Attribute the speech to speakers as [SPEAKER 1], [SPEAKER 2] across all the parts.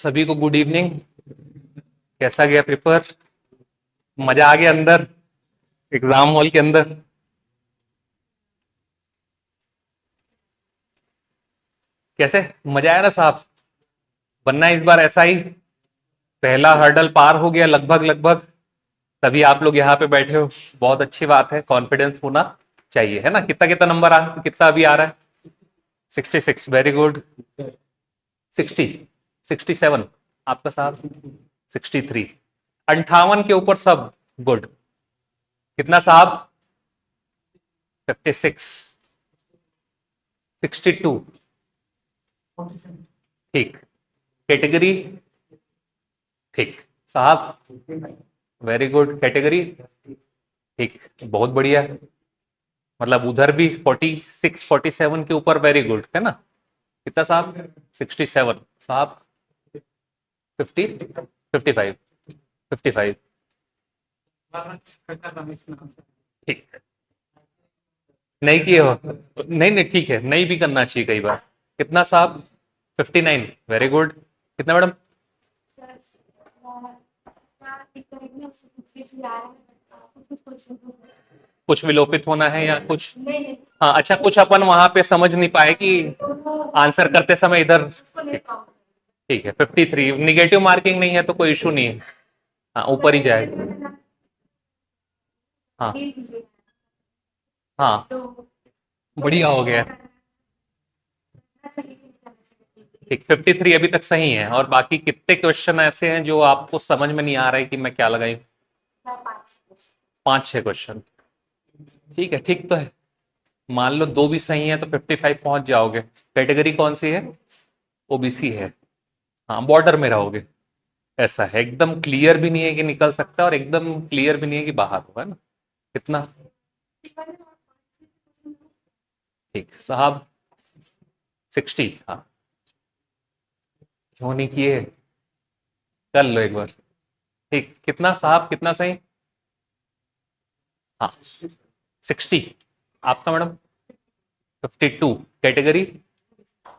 [SPEAKER 1] सभी को good evening. कैसा गया पेपर? मजा आ गया अंदर, एग्जाम हॉल के अंदर? कैसे मजा आया ना साहब? बनना इस बार ऐसा ही। पहला हर्डल पार हो गया लगभग लगभग, तभी आप लोग यहाँ पे बैठे हो। बहुत अच्छी बात है, कॉन्फिडेंस होना चाहिए, है ना? कितना कितना नंबर कितना अभी आ रहा है? 66, वेरी गुड। 60, 67 आपका साहब। 63, 58 के ऊपर सब गुड। कितना साहब? 56, 62, ठीक। कैटेगरी? ठीक साहब, वेरी गुड। कैटेगरी? ठीक, बहुत बढ़िया। मतलब उधर भी 46 47 के ऊपर, वेरी गुड, है ना? कितना साहब? 67 साहब। 50, 55, 55, ठीक। नहीं किए हो? नहीं नहीं, ठीक है, नहीं भी करना चाहिए कई बार। कितना साहब? 59, वेरी गुड। कितना मैडम? कुछ विलोपित होना है या कुछ? हाँ अच्छा, कुछ अपन वहां पे समझ नहीं पाए कि आंसर करते समय इधर। ठीक है, 53। निगेटिव मार्किंग नहीं है तो कोई इशू नहीं है। हाँ, ऊपर ही जाएगा। हाँ हाँ, बढ़िया हो गया। ठीक, 53 अभी तक सही है। और बाकी कितने क्वेश्चन ऐसे हैं जो आपको समझ में नहीं आ रहा है कि मैं क्या लगाई? 5-6 क्वेश्चन। ठीक है, ठीक तो है। मान लो दो भी सही है तो 55 पहुंच जाओगे। कैटेगरी कौन सी है? ओबीसी है। हाँ, बॉर्डर में रहोगे। ऐसा है, एकदम क्लियर भी नहीं है कि निकल सकता है और एकदम क्लियर भी नहीं है कि बाहर होगा, है ना? कितना? ठीक साहब, 60। हाँ, क्यों नहीं किए? कर लो एक बार। ठीक, कितना साहब, कितना सही? हाँ, 60 आपका मैडम। 52, कैटेगरी?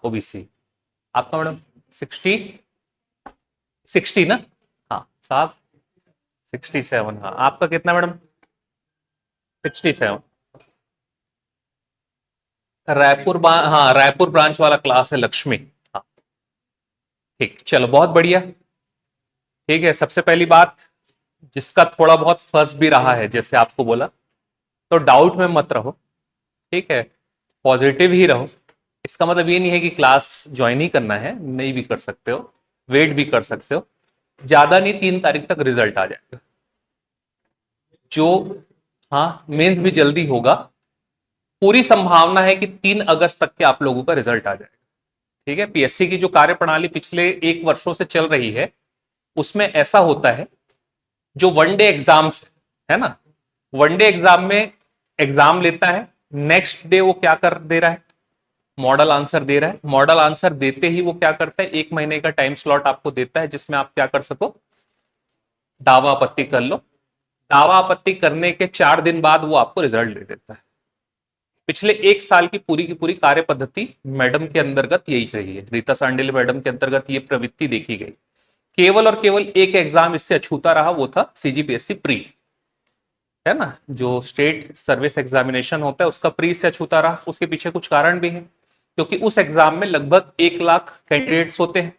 [SPEAKER 1] ओबीसी। आपका मैडम? 60, 60 ना? हाँ साहब, 67। हाँ, आपका कितना मैडम? 67। हाँ, रायपुर ब्रांच वाला क्लास है, लक्ष्मी। हाँ, ठीक, चलो बहुत बढ़िया। ठीक है, सबसे पहली बात, जिसका थोड़ा बहुत फंस भी रहा है, जैसे आपको बोला, तो डाउट में मत रहो। ठीक है, पॉजिटिव ही रहो। इसका मतलब ये नहीं है कि क्लास ज्वाइन ही करना है, नहीं भी कर सकते हो, वेट भी कर सकते हो। ज्यादा नहीं, 3 तारीख तक रिजल्ट आ जाएगा। जो, हाँ, मेंस भी जल्दी होगा। पूरी संभावना है कि 3 अगस्त तक के आप लोगों का रिजल्ट आ जाएगा। ठीक है, पीएससी की जो कार्यप्रणाली पिछले 1 वर्षों से चल रही है, उसमें ऐसा होता है, जो वनडे एग्जाम्स है ना, वनडे एग्जाम में एग्जाम लेता है, नेक्स्ट डे वो क्या कर दे रहा है? मॉडल आंसर दे रहा है। मॉडल आंसर देते ही वो क्या करता है, 1 महीने का टाइम स्लॉट आपको देता है, जिसमें आप क्या कर सको, दावा आपत्ति कर लो। दावा आपत्ति करने के 4 दिन बाद वो आपको रिजल्ट दे देता है। पिछले 1 साल की पूरी कार्य पद्धति मैडम के अंतर्गत यही रही है, रीता सांडिल मैडम के अंतर्गत ये प्रवृत्ति देखी गई। केवल और केवल एक एग्जाम इससे अछूता रहा, वो था सीजीपीएससी प्री, है ना? जो स्टेट सर्विस एग्जामिनेशन होता है, उसका प्री से अछूता रहा। उसके पीछे कुछ कारण भी है, क्योंकि उस एग्जाम में लगभग 1 लाख कैंडिडेट्स होते हैं।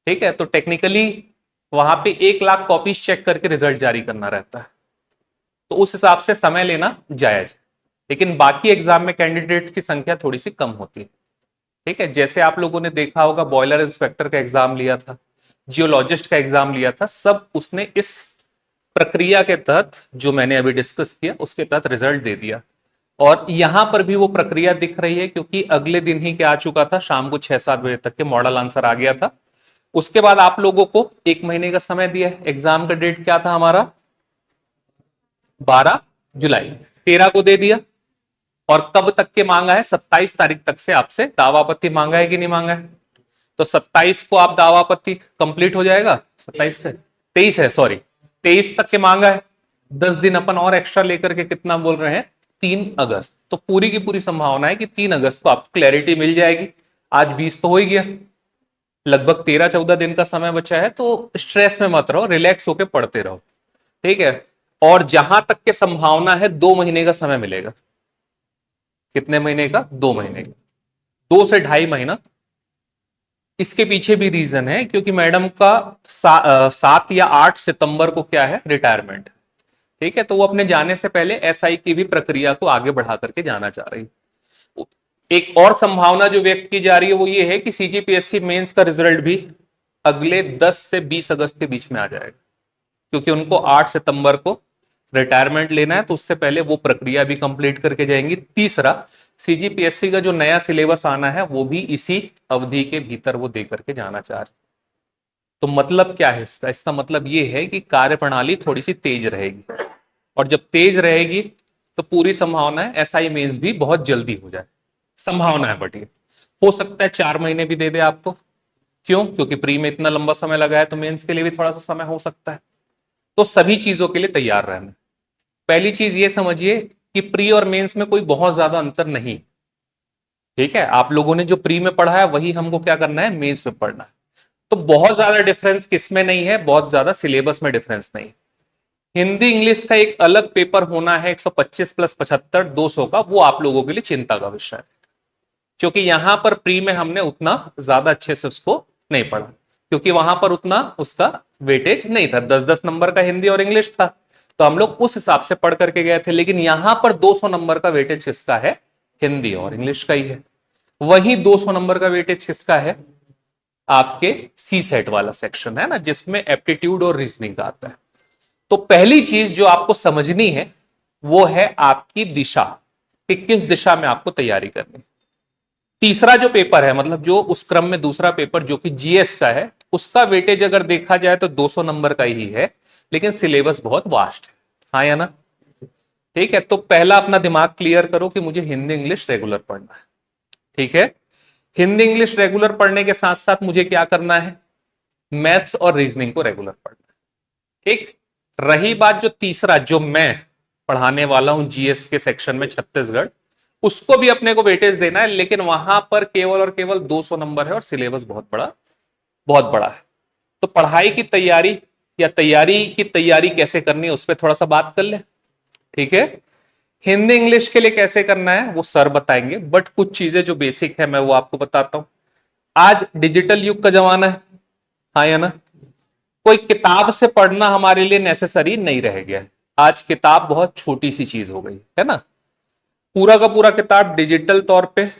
[SPEAKER 1] ठीक है, तो टेक्निकली वहां पे 1 लाख कॉपीज चेक करके रिजल्ट जारी करना रहता है, तो उस हिसाब से समय लेना जायज है। लेकिन बाकी एग्जाम में कैंडिडेट्स की संख्या थोड़ी सी कम होती है। ठीक है, जैसे आप लोगों ने देखा होगा, बॉयलर इंस्पेक्टर का एग्जाम लिया था, जियोलॉजिस्ट का एग्जाम लिया था, सब उसने इस प्रक्रिया के तहत, जो मैंने अभी डिस्कस किया, उसके तहत रिजल्ट दे दिया। और यहां पर भी वो प्रक्रिया दिख रही है, क्योंकि अगले दिन ही क्या आ चुका था, शाम को 6-7 बजे तक के मॉडल आंसर आ गया था। उसके बाद आप लोगों को 1 महीने का समय दिया है। एग्जाम का डेट क्या था हमारा? 12 जुलाई। 13 को दे दिया। और कब तक के मांगा है? 27 तारीख तक से आपसे दावापत्ति मांगा है कि नहीं मांगा है? तो 27 को आप दावापत्ति कंप्लीट हो जाएगा। 27 है, 23 है, सॉरी, 23 तक के मांगा है। 10 दिन अपन और एक्स्ट्रा लेकर के कितना बोल रहे हैं? 3 अगस्त। तो पूरी की पूरी संभावना है कि 3 अगस्त को आपको क्लैरिटी मिल जाएगी। आज 20 तो हो ही गया, लगभग 13-14 दिन का समय बचा है, तो स्ट्रेस में मत रहो, रिलैक्स होके पढ़ते रहो। ठीक है। और जहां तक के संभावना है 2 महीने का समय मिलेगा। कितने महीने का? 2 महीने का। 2 से ढाई महीना। इसके पीछे भी रीजन है, क्योंकि मैडम का 7 या 8 सितंबर को क्या है, रिटायरमेंट। ठीक है, तो वो अपने जाने से पहले एसआई की भी प्रक्रिया को आगे बढ़ा करके जाना चाह रही है। एक और संभावना जो व्यक्त की जा रही है वो ये है कि सीजीपीएससी मेंस का रिजल्ट भी अगले 10 से 20 अगस्त के बीच में आ जाएगा, क्योंकि उनको 8 सितंबर को रिटायरमेंट लेना है, तो उससे पहले वो प्रक्रिया भी कंप्लीट करके जाएंगी। तीसरा, सीजीपीएससी का जो नया सिलेबस आना है वो भी इसी अवधि के भीतर वो दे करके जाना चाह रहे। तो मतलब क्या है इसका? इसका मतलब ये है कि कार्यप्रणाली थोड़ी सी तेज रहेगी, और जब तेज रहेगी तो पूरी संभावना है एसआई मेंस भी बहुत जल्दी हो जाए। संभावना है, बट ये हो सकता है 4 महीने भी दे दे आपको। क्यों? क्योंकि प्री में इतना लंबा समय लगा है, तो मेंस के लिए भी थोड़ा सा समय हो सकता है। तो सभी चीजों के लिए तैयार रहना। पहली चीज ये समझिए कि प्री और मेंस में कोई बहुत ज्यादा अंतर नहीं। ठीक है, आप लोगों ने जो प्री में पढ़ा है वही हमको क्या करना है, मेंस में पढ़ना है। तो बहुत ज्यादा डिफरेंस किसमें नहीं है, बहुत ज्यादा सिलेबस में डिफरेंस नहीं। हिंदी इंग्लिश का एक अलग पेपर होना है 125 + 75 200 का, वो आप लोगों के लिए चिंता का विषय है, क्योंकि यहां पर प्री में हमने उतना ज्यादा अच्छे से उसको नहीं पढ़ा, क्योंकि वहां पर उतना उसका वेटेज नहीं था। 10-10 नंबर का हिंदी और इंग्लिश था, तो हम लोग उस हिसाब से पढ़ करके गए थे। लेकिन यहां पर 200 नंबर का वेटेज किसका है? हिंदी और इंग्लिश का ही है। वही 200 नंबर का वेटेज किसका है? आपके सी सेट वाला सेक्शन है ना, जिसमें एप्टीट्यूड और रीजनिंग का आता है। तो पहली चीज जो आपको समझनी है वो है आपकी दिशा, कि किस दिशा में आपको तैयारी करनी। तीसरा जो पेपर है, मतलब जो उस क्रम में दूसरा पेपर जो कि जीएस का है, उसका वेटेज अगर देखा जाए तो 200 नंबर का ही है, लेकिन सिलेबस बहुत वास्ट है। हाँ या ना? ठीक है, तो पहला अपना दिमाग क्लियर करो कि मुझे हिंदी इंग्लिश रेगुलर पढ़ना है। ठीक है, हिंदी इंग्लिश रेगुलर पढ़ने के साथ साथ मुझे क्या करना है? मैथ्स और रीजनिंग को रेगुलर पढ़ना है। ठीक। रही बात जो तीसरा जो मैं पढ़ाने वाला हूं जीएस के सेक्शन में छत्तीसगढ़, उसको भी अपने को वेटेज देना है, लेकिन वहां पर केवल और केवल 200 नंबर है और सिलेबस बहुत बड़ा है। तो पढ़ाई की तैयारी या तैयारी की तैयारी कैसे करनी है उस पर थोड़ा सा बात कर ले। ठीक है, हिंदी इंग्लिश के लिए कैसे करना है वो सर बताएंगे, बट कुछ चीजें जो बेसिक है मैं वो आपको बताता हूं। आज डिजिटल युग का जमाना है। हाँ या ना? कोई किताब से पढ़ना हमारे लिए नेसेसरी नहीं रह गया है। आज किताब बहुत छोटी सी चीज हो गई है ना। पूरा का पूरा किताब डिजिटल तौर पे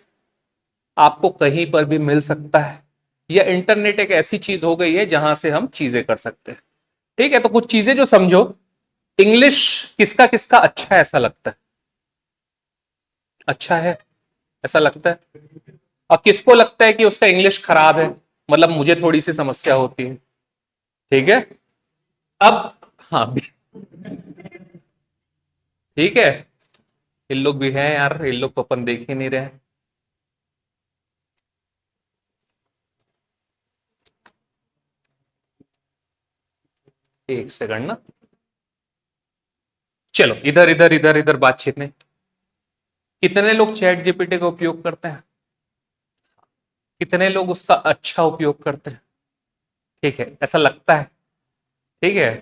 [SPEAKER 1] आपको कहीं पर भी मिल सकता है, या इंटरनेट एक ऐसी चीज हो गई है जहां से हम चीजें कर सकते हैं। ठीक है, तो कुछ चीजें जो समझो। इंग्लिश किसका किसका अच्छा है ऐसा लगता है? अच्छा है ऐसा लगता है। और किसको लगता है कि उसका इंग्लिश खराब है, मतलब मुझे थोड़ी सी समस्या होती है। ठीक है। अब हाँ, ठीक है, इन लोग भी हैं यार, इन लोग को अपन देख ही नहीं रहे हैं। एक सेकंड ना। चलो, इधर इधर इधर इधर बातचीत नहीं। कितने लोग चैट जीपीटी का उपयोग करते हैं? कितने लोग उसका अच्छा उपयोग करते हैं? ठीक है, ऐसा लगता है। ठीक है,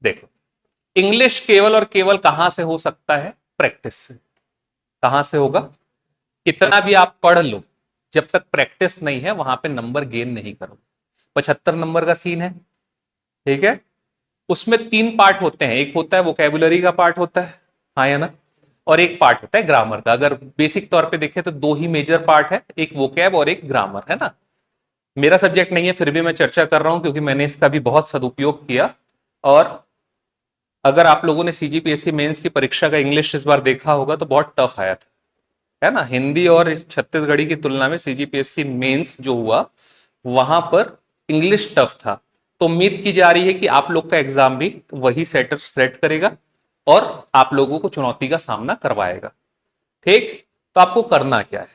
[SPEAKER 1] देखो, इंग्लिश केवल और केवल कहां से हो सकता है? प्रैक्टिस से। कहां से होगा? कितना भी आप पढ़ लो, जब तक प्रैक्टिस नहीं है वहां पे नंबर गेन नहीं करो। 75 नंबर का सीन है। ठीक है, उसमें 3 पार्ट होते हैं। एक होता है वोकेबुलरी का पार्ट होता है, हाँ या ना, और एक पार्ट होता है ग्रामर का। अगर बेसिक तौर पे देखें तो दो ही मेजर पार्ट है, एक वोकैब और एक ग्रामर, है ना। मेरा सब्जेक्ट नहीं है, फिर भी मैं चर्चा कर रहा हूं क्योंकि मैंने इसका भी बहुत सदुपयोग किया। और अगर आप लोगों ने सीजीपीएससी मेंस की परीक्षा का इंग्लिश इस बार देखा होगा तो बहुत टफ आया था, है ना। हिंदी और छत्तीसगढ़ी की तुलना में सीजीपीएससी मेंस जो हुआ वहां पर इंग्लिश टफ था। तो उम्मीद की जा रही है कि आप लोग का एग्जाम भी वही सेट करेगा और आप लोगों को चुनौती का सामना करवाएगा। ठीक। तो आपको करना क्या है?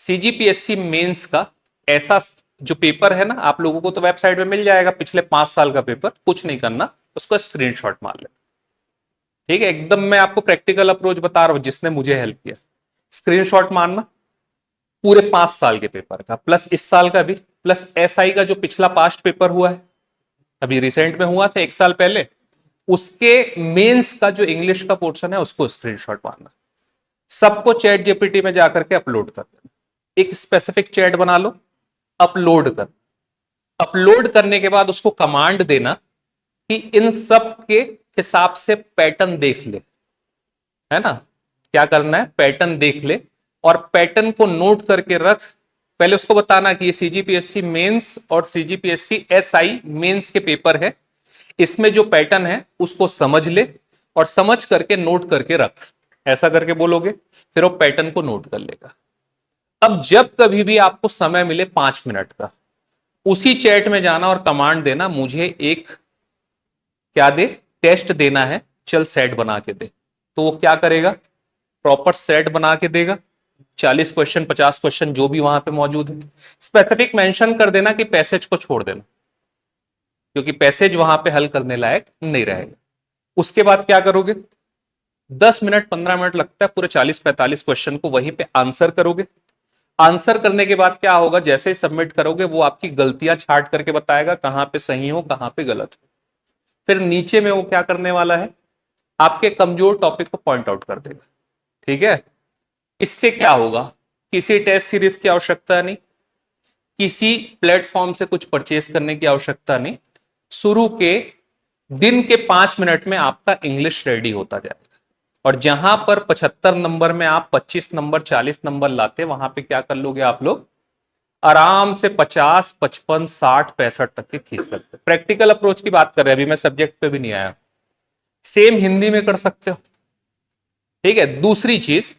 [SPEAKER 1] सीजीपीएससी मेंस का ऐसा जो पेपर है ना, आप लोगों को तो वेबसाइट में मिल जाएगा, पिछले 5 साल का पेपर। कुछ नहीं करना, उसका स्क्रीनशॉट मार ले। ठीक है, एकदम मैं आपको प्रैक्टिकल अप्रोच बता रहा हूं जिसने मुझे हेल्प किया। स्क्रीनशॉट मारना पूरे 5 साल के पेपर का प्लस इस साल का भी, प्लस एसआई का जो पिछला पास्ट पेपर हुआ है, अभी रिसेंट में हुआ था 1 साल पहले, उसके मेंस का जो इंग्लिश का पोर्शन है उसको स्क्रीनशॉट मारना, सबको चैट जीपीटी में जाकर के अपलोड कर देना। एक स्पेसिफिक चैट बना लो, अपलोड कर, अपलोड करने के बाद उसको कमांड देना कि इन सब के हिसाब से पैटर्न देख ले, है ना, क्या करना है, पैटर्न देख ले और पैटर्न को नोट करके रख। पहले उसको बताना कि ये सीजीपीएससी मेंस और सीजीपीएससी एसआई मेंस के पेपर है, इसमें जो पैटर्न है उसको समझ ले और समझ करके नोट करके रख, ऐसा करके बोलोगे, फिर वो पैटर्न को नोट कर लेगा। अब जब कभी भी आपको समय मिले 5 मिनट का, उसी चैट में जाना और कमांड देना, मुझे एक क्या दे, टेस्ट देना है, चल सेट बना के दे। तो वो क्या करेगा, प्रॉपर सेट बना के देगा, 40 क्वेश्चन 50 क्वेश्चन जो भी वहां पे मौजूद है। स्पेसिफिक मेंशन कर देना कि पैसेज को छोड़ देना, क्योंकि पैसेज वहां पे हल करने लायक नहीं रहेगा। उसके बाद क्या करोगे, 10 मिनट 15 मिनट लगता है, पूरे 40-45 क्वेश्चन को वहीं पे आंसर करोगे। आंसर करने के बाद क्या होगा, जैसे ही सबमिट करोगे वो आपकी गलतियां छांट करके बताएगा, कहां पे सही हो कहां पे गलत हो। फिर नीचे में वो क्या करने वाला है, आपके कमजोर टॉपिक को पॉइंट आउट कर देगा। ठीक है, इससे क्या होगा, किसी टेस्ट सीरीज की आवश्यकता नहीं, किसी प्लेटफॉर्म से कुछ परचेस करने की आवश्यकता नहीं, शुरू के दिन के 5 मिनट में आपका इंग्लिश रेडी होता जाएगा। और जहां पर 75 नंबर में आप 25 नंबर 40 नंबर लाते, वहां पे क्या कर लोगे आप लोग, आराम से 50 55 60 65 तक के खींच सकते। प्रैक्टिकल अप्रोच की बात कर रहे हैं, अभी मैं सब्जेक्ट पे भी नहीं आया। सेम हिंदी में कर सकते हो। ठीक है, दूसरी चीज,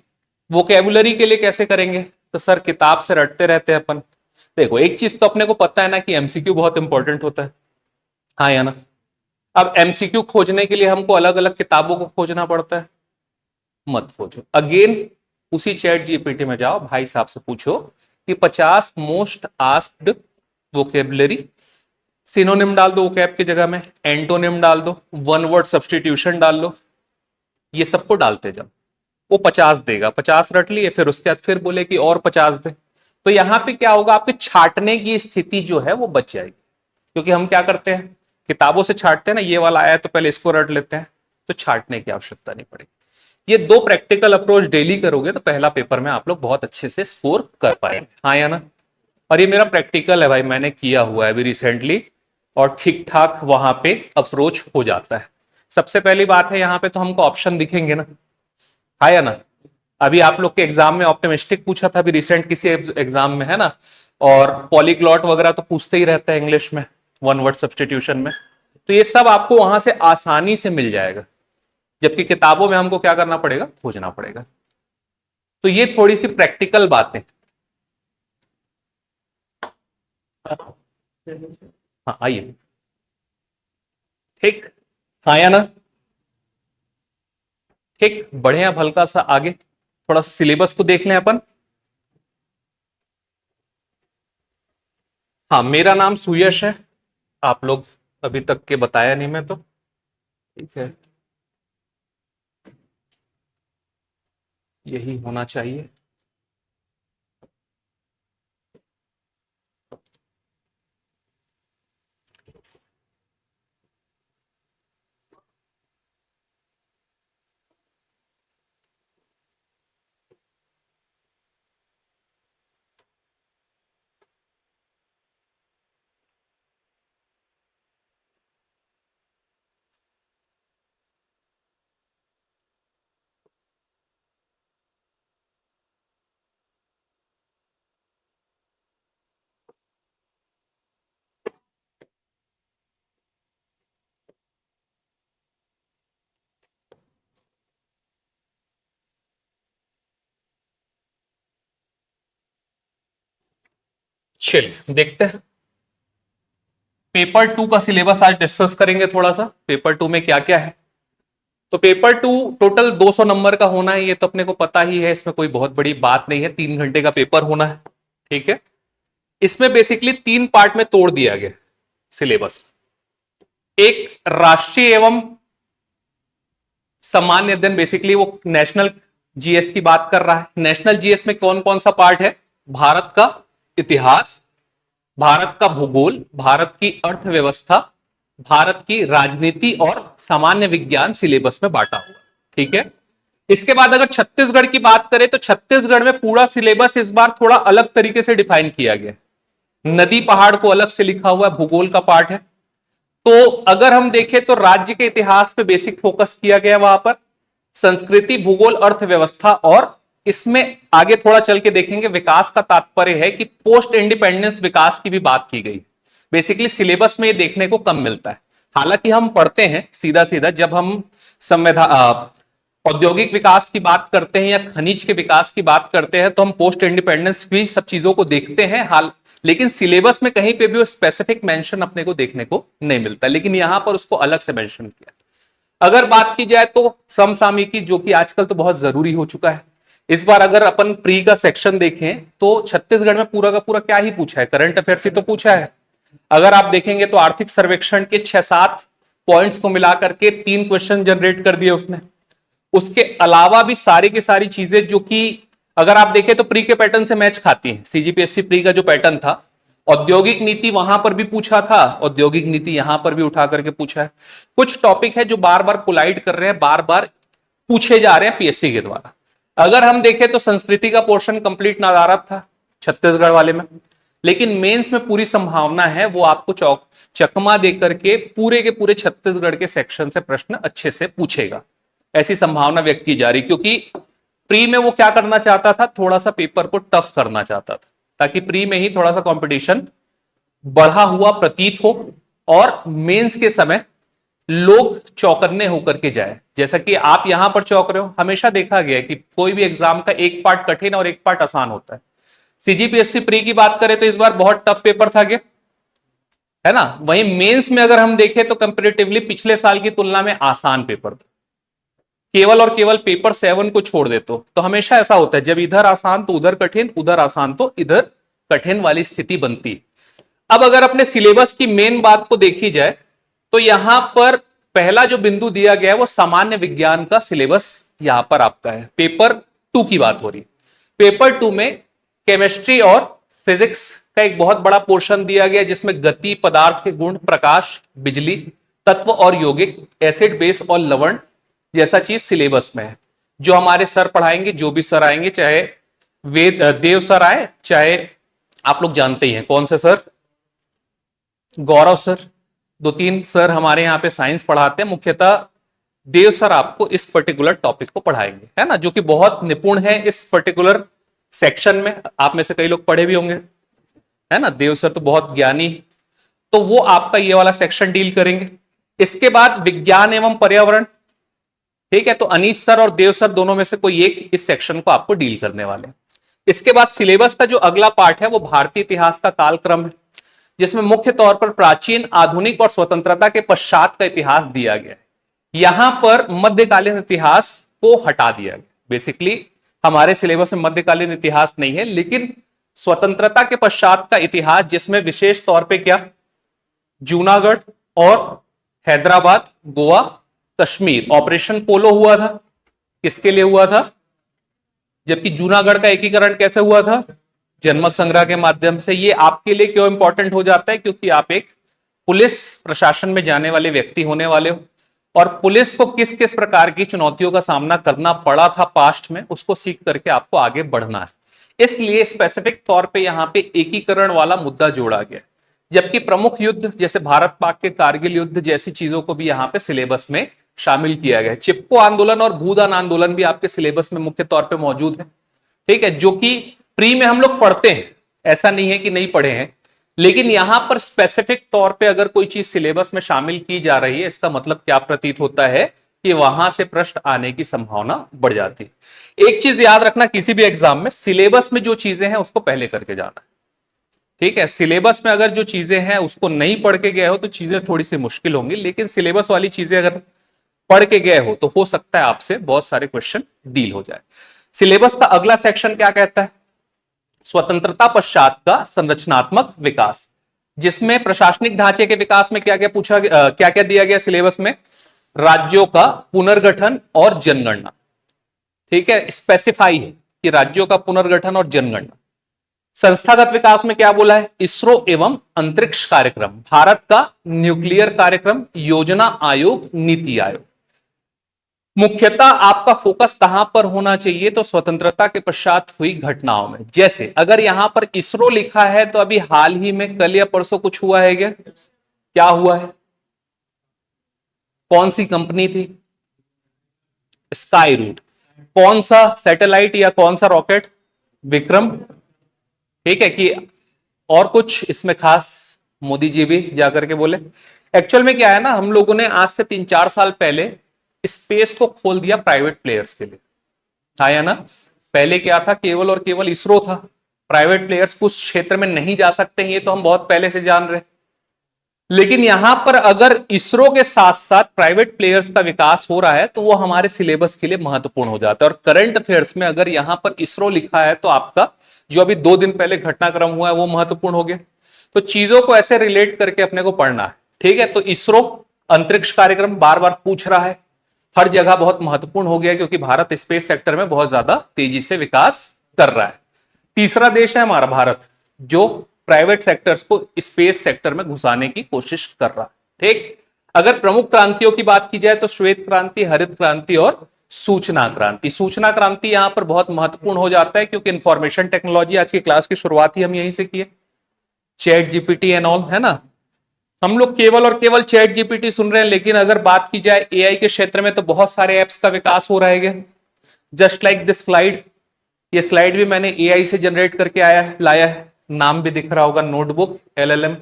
[SPEAKER 1] वोकेबुलरी के लिए कैसे करेंगे, तो सर किताब से रटते रहते हैं अपन। देखो एक चीज तो अपने को पता है ना कि एमसीक्यू बहुत इंपॉर्टेंट होता है, हाँ या ना। अब एमसीक्यू खोजने के लिए हमको अलग अलग किताबों को खोजना पड़ता है, मत खोजो। अगेन उसी चैट जीपीटी में जाओ, भाई साहब से पूछो कि 50 मोस्ट आस्क्ड वोकेबुलरी, सिनोनिम डाल दो वोकैब की जगह में, एंटोनिम डाल दो, वन वर्ड सब्सटीट्यूशन डाल लो, ये सबको डालते जाओ। वो 50 देगा, 50 रट लिए, फिर उसके बाद फिर बोले कि और 50 दे। तो यहां पे क्या होगा, आपके छाटने की स्थिति जो है वो बच जाएगी। क्योंकि हम क्या करते हैं, किताबों से छाटते हैं ना, ये वाला आया तो पहले इसको रट लेते हैं, तो छाटने की आवश्यकता नहीं पड़ेगी। ये 2 प्रैक्टिकल अप्रोच डेली करोगे तो पहला पेपर में आप लोग बहुत अच्छे से स्कोर कर पाएंगे, हाँ या ना। और ये मेरा प्रैक्टिकल है भाई, मैंने किया हुआ है अभी रिसेंटली, और ठीक ठाक वहां पे अप्रोच हो जाता है। सबसे पहली बात है, यहां पे तो हमको ऑप्शन दिखेंगे ना, हाँ या ना। अभी आप लोग के एग्जाम में ऑप्टिमिस्टिक पूछा था अभी रिसेंट किसी एग्जाम में, है ना, और पॉलीग्लॉट वगैरह तो पूछते ही रहता है इंग्लिश में, वन वर्ड सब्सटीट्यूशन में। तो ये सब आपको वहां से आसानी से मिल जाएगा, जबकि किताबों में हमको क्या करना पड़ेगा, खोजना पड़ेगा। तो ये थोड़ी सी प्रैक्टिकल बातें। हाँ आइए, ठीक, हाँ या ना, ठीक, बढ़िया। हल्का सा आगे थोड़ा सा सिलेबस को देख लें अपन। हाँ, मेरा नाम सुयश है, आप लोग अभी तक के बताया नहीं मैं तो, ठीक है, यही होना चाहिए। चलिए देखते हैं, पेपर 2 का सिलेबस आज डिस्कस करेंगे थोड़ा सा, पेपर 2 में क्या क्या है। तो पेपर 2 टोटल 200 नंबर का होना है, ये तो अपने को पता ही है, इसमें कोई बहुत बड़ी बात नहीं है, 3 घंटे का पेपर होना है। ठीक है, इसमें बेसिकली 3 पार्ट में तोड़ दिया गया सिलेबस। एक राष्ट्रीय एवं सामान्य अध्ययन, बेसिकली वो नेशनल जीएस की बात कर रहा है। नेशनल जीएस में कौन कौन सा पार्ट है, भारत का इतिहास, भारत का भूगोल, भारत की अर्थव्यवस्था, भारत की राजनीति और सामान्य विज्ञान सिलेबस में बांटा हुआ। ठीक है, इसके बाद अगर छत्तीसगढ़ की बात करें तो छत्तीसगढ़ में पूरा सिलेबस इस बार थोड़ा अलग तरीके से डिफाइन किया गया। नदी पहाड़ को अलग से लिखा हुआ है, भूगोल का पार्ट है। तो अगर हम देखें तो राज्य के इतिहास पे बेसिक फोकस किया गया, वहां पर संस्कृति, भूगोल, अर्थव्यवस्था, और इसमें आगे थोड़ा चल के देखेंगे विकास का तात्पर्य है कि पोस्ट इंडिपेंडेंस विकास की भी बात की गई। बेसिकली सिलेबस में ये देखने को कम मिलता है। हालांकि हम पढ़ते हैं सीधा सीधा, जब हम संविधान, औद्योगिक विकास की बात करते हैं या खनिज के विकास की बात करते हैं, तो हम पोस्ट इंडिपेंडेंस भी सब चीजों को देखते हैं। हाल लेकिन सिलेबस में कहीं पे भी वो स्पेसिफिक मेंशन अपने को देखने को नहीं मिलता, लेकिन यहां पर उसको अलग से मेंशन किया। अगर बात की जाए तो समसामयिकी, जो कि आजकल तो बहुत जरूरी हो चुका है। इस बार अगर अपन प्री का सेक्शन देखें तो छत्तीसगढ़ में पूरा का पूरा क्या ही पूछा है, करंट अफेयर्स ही तो पूछा है। अगर आप देखेंगे तो आर्थिक सर्वेक्षण के 6-7 पॉइंट्स को मिलाकर के 3 क्वेश्चन जनरेट कर दिए उसने। उसके अलावा भी सारी की सारी चीजें जो कि अगर आप देखें तो प्री के पैटर्न से मैच खाती हैं। सीजीपीएससी प्री का जो पैटर्न था, औद्योगिक नीति वहां पर भी पूछा था, औद्योगिक नीति यहां पर भी उठा करके पूछा है। कुछ टॉपिक है जो बार बार कोलाइड कर रहे हैं, बार बार पूछे जा रहे हैं पीएससी के द्वारा। अगर हम देखें तो संस्कृति का पोर्शन कंप्लीट नदारद था छत्तीसगढ़ वाले में, लेकिन मेंस में पूरी संभावना है वो आपको चकमा देकर के पूरे के पूरे छत्तीसगढ़ के सेक्शन से प्रश्न अच्छे से पूछेगा, ऐसी संभावना व्यक्त की जा रही। क्योंकि प्री में वो क्या करना चाहता था, थोड़ा सा पेपर को टफ करना चाहता था, ताकि प्री में ही थोड़ा सा कंपटीशन बढ़ा हुआ प्रतीत हो और मेंस के समय लोग चौकन्ने होकर के जाए। जैसा कि आप यहां पर चौक रहे हो, हमेशा देखा गया है कि कोई भी एग्जाम का एक पार्ट कठिन और एक पार्ट आसान होता है। सीजीपीएससी प्री की बात करें तो इस बार बहुत टफ पेपर था, क्या है ना। वहीं मेंस में अगर हम देखें तो कंपैरेटिवली पिछले साल की तुलना में आसान पेपर था। केवल और केवल पेपर 7 को छोड़ दे तो हमेशा ऐसा होता है, जब इधर आसान तो उधर कठिन, उधर आसान तो इधर कठिन वाली स्थिति बनती है। अब अगर अपने सिलेबस की मेन बात को देखी जाए तो यहां पर पहला जो बिंदु दिया गया है वो सामान्य विज्ञान का सिलेबस यहां पर आपका है। पेपर 2 की बात हो रही है। पेपर 2 में केमिस्ट्री और फिजिक्स का एक बहुत बड़ा पोर्शन दिया गया, जिसमें गति, पदार्थ के गुण, प्रकाश, बिजली, तत्व और यौगिक, एसिड, बेस और लवण जैसा चीज सिलेबस में है। जो हमारे सर पढ़ाएंगे, जो भी सर आएंगे, चाहे देव सर आए, चाहे आप लोग जानते ही हैं कौन से सर, गौरव सर, 2-3 सर हमारे यहाँ पे साइंस पढ़ाते हैं। मुख्यतः देव सर आपको इस पर्टिकुलर टॉपिक को पढ़ाएंगे, है ना, जो कि बहुत निपुण है इस पर्टिकुलर सेक्शन में। आप में से कई लोग पढ़े भी होंगे, है ना, देव सर तो बहुत ज्ञानी, तो वो आपका ये वाला सेक्शन डील करेंगे। इसके बाद विज्ञान एवं पर्यावरण, ठीक है, तो अनीश सर और देव सर दोनों में से कोई एक इस सेक्शन को आपको डील करने वाले हैं। इसके बाद सिलेबस का जो अगला पार्ट है वो भारतीय इतिहास का कालक्रम है, जिसमें मुख्य तौर पर प्राचीन, आधुनिक और स्वतंत्रता के पश्चात का इतिहास दिया गया है। यहां पर मध्यकालीन इतिहास को हटा दिया गया। बेसिकली हमारे सिलेबस में मध्यकालीन इतिहास नहीं है, लेकिन स्वतंत्रता के पश्चात का इतिहास, जिसमें विशेष तौर पे क्या, जूनागढ़ और हैदराबाद, गोवा, कश्मीर, ऑपरेशन पोलो हुआ था, किसके लिए हुआ था, जबकि जूनागढ़ का एकीकरण कैसे हुआ था, जनमत संग्रह के माध्यम से। ये आपके लिए क्यों इंपॉर्टेंट हो जाता है, क्योंकि आप एक पुलिस प्रशासन में जाने वाले व्यक्ति होने वाले हो, और पुलिस को किस किस प्रकार की चुनौतियों का सामना करना पड़ा था पास्ट में, उसको सीख करके आपको आगे बढ़ना है। इसलिए स्पेसिफिक तौर पे यहाँ पे एकीकरण वाला मुद्दा जोड़ा गया, जबकि प्रमुख युद्ध जैसे भारत पाक के कारगिल युद्ध जैसी चीजों को भी यहाँ पे सिलेबस में शामिल किया गया है। चिपको आंदोलन और भूदान आंदोलन भी आपके सिलेबस में मुख्य तौर पे मौजूद है, ठीक है, जो कि प्री में हम लोग पढ़ते हैं, ऐसा नहीं है कि नहीं पढ़े हैं, लेकिन यहां पर स्पेसिफिक तौर पे अगर कोई चीज सिलेबस में शामिल की जा रही है, इसका मतलब क्या प्रतीत होता है कि वहां से प्रश्न आने की संभावना बढ़ जाती है। एक चीज याद रखना, किसी भी एग्जाम में सिलेबस में जो चीजें हैं उसको पहले करके जाना है, ठीक है। सिलेबस में अगर जो चीजें हैं उसको नहीं पढ़ के गए हो तो चीजें थोड़ी सी मुश्किल होंगी, लेकिन सिलेबस वाली चीजें अगर पढ़ के गए हो तो हो सकता है आपसे बहुत सारे क्वेश्चन डील हो जाए। सिलेबस का अगला सेक्शन क्या कहता है, स्वतंत्रता पश्चात का संरचनात्मक विकास, जिसमें प्रशासनिक ढांचे के विकास में क्या क्या पूछा, क्या क्या दिया गया सिलेबस में, राज्यों का पुनर्गठन और जनगणना, ठीक है, स्पेसिफाई है कि राज्यों का पुनर्गठन और जनगणना। संस्थागत विकास में क्या बोला है? इसरो एवं अंतरिक्ष कार्यक्रम, भारत का न्यूक्लियर कार्यक्रम, योजना आयोग, नीति आयोग। मुख्यतः आपका फोकस कहां पर होना चाहिए? तो स्वतंत्रता के पश्चात हुई घटनाओं में। जैसे अगर यहां पर इसरो लिखा है तो अभी हाल ही में कल या परसों कुछ हुआ है क्या? क्या हुआ है? कौन सी कंपनी थी? स्काई रूट। कौन सा सैटेलाइट या कौन सा रॉकेट? विक्रम। ठीक है कि और कुछ इसमें खास? मोदी जी भी जाकर के बोले। एक्चुअल में क्या है ना, हम लोगों ने आज से 3-4 साल पहले स्पेस को खोल दिया प्राइवेट प्लेयर्स के लिए, आया ना। पहले क्या था? केवल और केवल इसरो था, प्राइवेट प्लेयर्स कुछ क्षेत्र में नहीं जा सकते हैं, ये तो हम बहुत पहले से जान रहे हैं। लेकिन यहां पर अगर इसरो के साथ साथ प्राइवेट प्लेयर्स का विकास हो रहा है तो वो हमारे सिलेबस के लिए महत्वपूर्ण हो जाता है। और करंट अफेयर्स में अगर यहां पर इसरो लिखा है तो आपका जो अभी 2 दिन पहले घटनाक्रम हुआ है वो महत्वपूर्ण हो गया। तो चीजों को ऐसे रिलेट करके अपने को पढ़ना है। ठीक है, तो इसरो अंतरिक्ष कार्यक्रम बार बार पूछ रहा है, हर जगह बहुत महत्वपूर्ण हो गया क्योंकि भारत स्पेस सेक्टर में बहुत ज्यादा तेजी से विकास कर रहा है। तीसरा देश है हमारा भारत, जो प्राइवेट सेक्टर्स को स्पेस सेक्टर में घुसाने की कोशिश कर रहा है। ठीक, अगर प्रमुख क्रांतियों की बात की जाए तो श्वेत क्रांति, हरित क्रांति और सूचना क्रांति। सूचना क्रांति यहां पर बहुत महत्वपूर्ण हो जाता है क्योंकि इंफॉर्मेशन टेक्नोलॉजी, आज की क्लास की शुरुआत ही हम यहीं से किए, चैट जीपीटी एंड ऑल, है ना। हम लोग केवल और केवल चैट जीपीटी सुन रहे हैं, लेकिन अगर बात की जाए एआई के क्षेत्र में तो बहुत सारे एप्स का विकास हो रहा है। जस्ट लाइक दिस स्लाइड, ये स्लाइड भी मैंने एआई से जनरेट करके लाया है, नाम भी दिख रहा होगा, नोटबुक एलएलएम।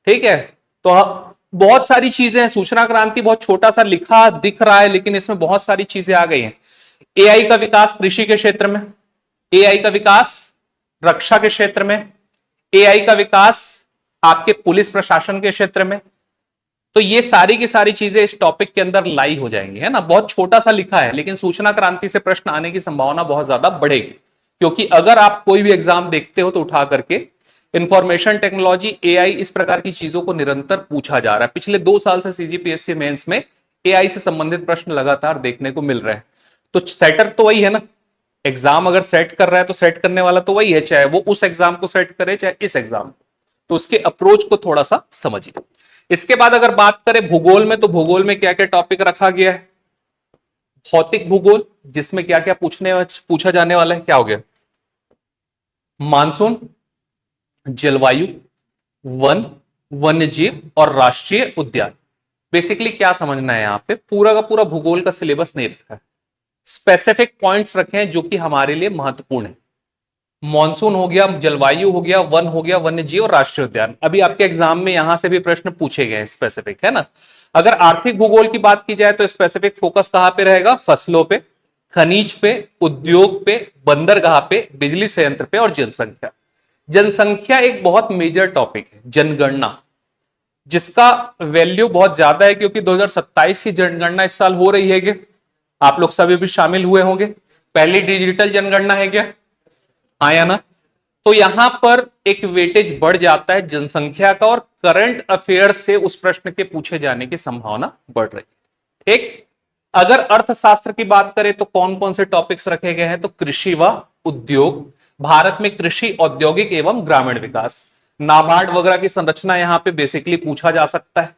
[SPEAKER 1] ठीक है, तो बहुत सारी चीजें हैं। सूचना क्रांति बहुत छोटा सा लिखा दिख रहा है, लेकिन इसमें बहुत सारी चीजें आ गई हैं। एआई का विकास कृषि के क्षेत्र में, एआई का विकास रक्षा के क्षेत्र में, एआई का विकास आपके पुलिस प्रशासन के क्षेत्र में। तो ये सारी की सारी चीजें इस टॉपिक के अंदर लाई हो जाएंगी, है ना। बहुत छोटा सा लिखा है, लेकिन सूचना क्रांति से प्रश्न आने की संभावना बहुत ज्यादा बढ़ेगी, क्योंकि अगर आप कोई भी एग्जाम देखते हो तो उठा करके इंफॉर्मेशन टेक्नोलॉजी, एआई, इस प्रकार की चीजों को निरंतर पूछा जा रहा है। पिछले 2 साल से सीजीपीएससी मेंस में एआई से संबंधित प्रश्न लगातार देखने को मिल रहे हैं। तो सेटर तो वही है ना, एग्जाम अगर सेट कर रहा है तो सेट करने वाला तो वही है, चाहे वो उस एग्जाम को सेट करे चाहे इस एग्जाम को। तो उसके अप्रोच को थोड़ा सा समझिए। इसके बाद अगर बात करें भूगोल में, तो भूगोल में क्या क्या टॉपिक रखा गया है? भौतिक भूगोल, जिसमें क्या क्या पूछा जाने वाला है, क्या हो गया? मानसून, जलवायु, वन, वन्यजीव और राष्ट्रीय उद्यान। बेसिकली क्या समझना है, यहां पे पूरा का पूरा भूगोल का सिलेबस नहीं रखा है, स्पेसिफिक पॉइंट्स रखे हैं जो कि हमारे लिए महत्वपूर्ण है। मॉनसून हो गया, जलवायु हो गया, वन हो गया, वन्यजीव और राष्ट्रीय उद्यान। अभी आपके एग्जाम में यहां से भी प्रश्न पूछे गए स्पेसिफिक, है ना। अगर आर्थिक भूगोल की बात की जाए तो स्पेसिफिक फोकस कहां पे रहेगा? फसलों पे, खनिज पे, उद्योग पे, बंदरगाह पे, बिजली संयंत्र पे और जनसंख्या। जनसंख्या एक बहुत मेजर टॉपिक है, जनगणना, जिसका वैल्यू बहुत ज्यादा है क्योंकि 2027 की जनगणना इस साल हो रही है। क्या आप लोग सभी भी शामिल हुए होंगे? पहली डिजिटल जनगणना है क्या? आया ना। तो यहां पर एक वेटेज बढ़ जाता है जनसंख्या का, और करंट अफेयर्स से उस प्रश्न के पूछे जाने की संभावना बढ़ रही है। ठीक, अगर अर्थशास्त्र की बात करें तो कौन कौन से टॉपिक्स रखे गए हैं? तो कृषि व उद्योग, भारत में कृषि, औद्योगिक एवं ग्रामीण विकास, नाबार्ड वगैरह की संरचना यहां पे बेसिकली पूछा जा सकता है।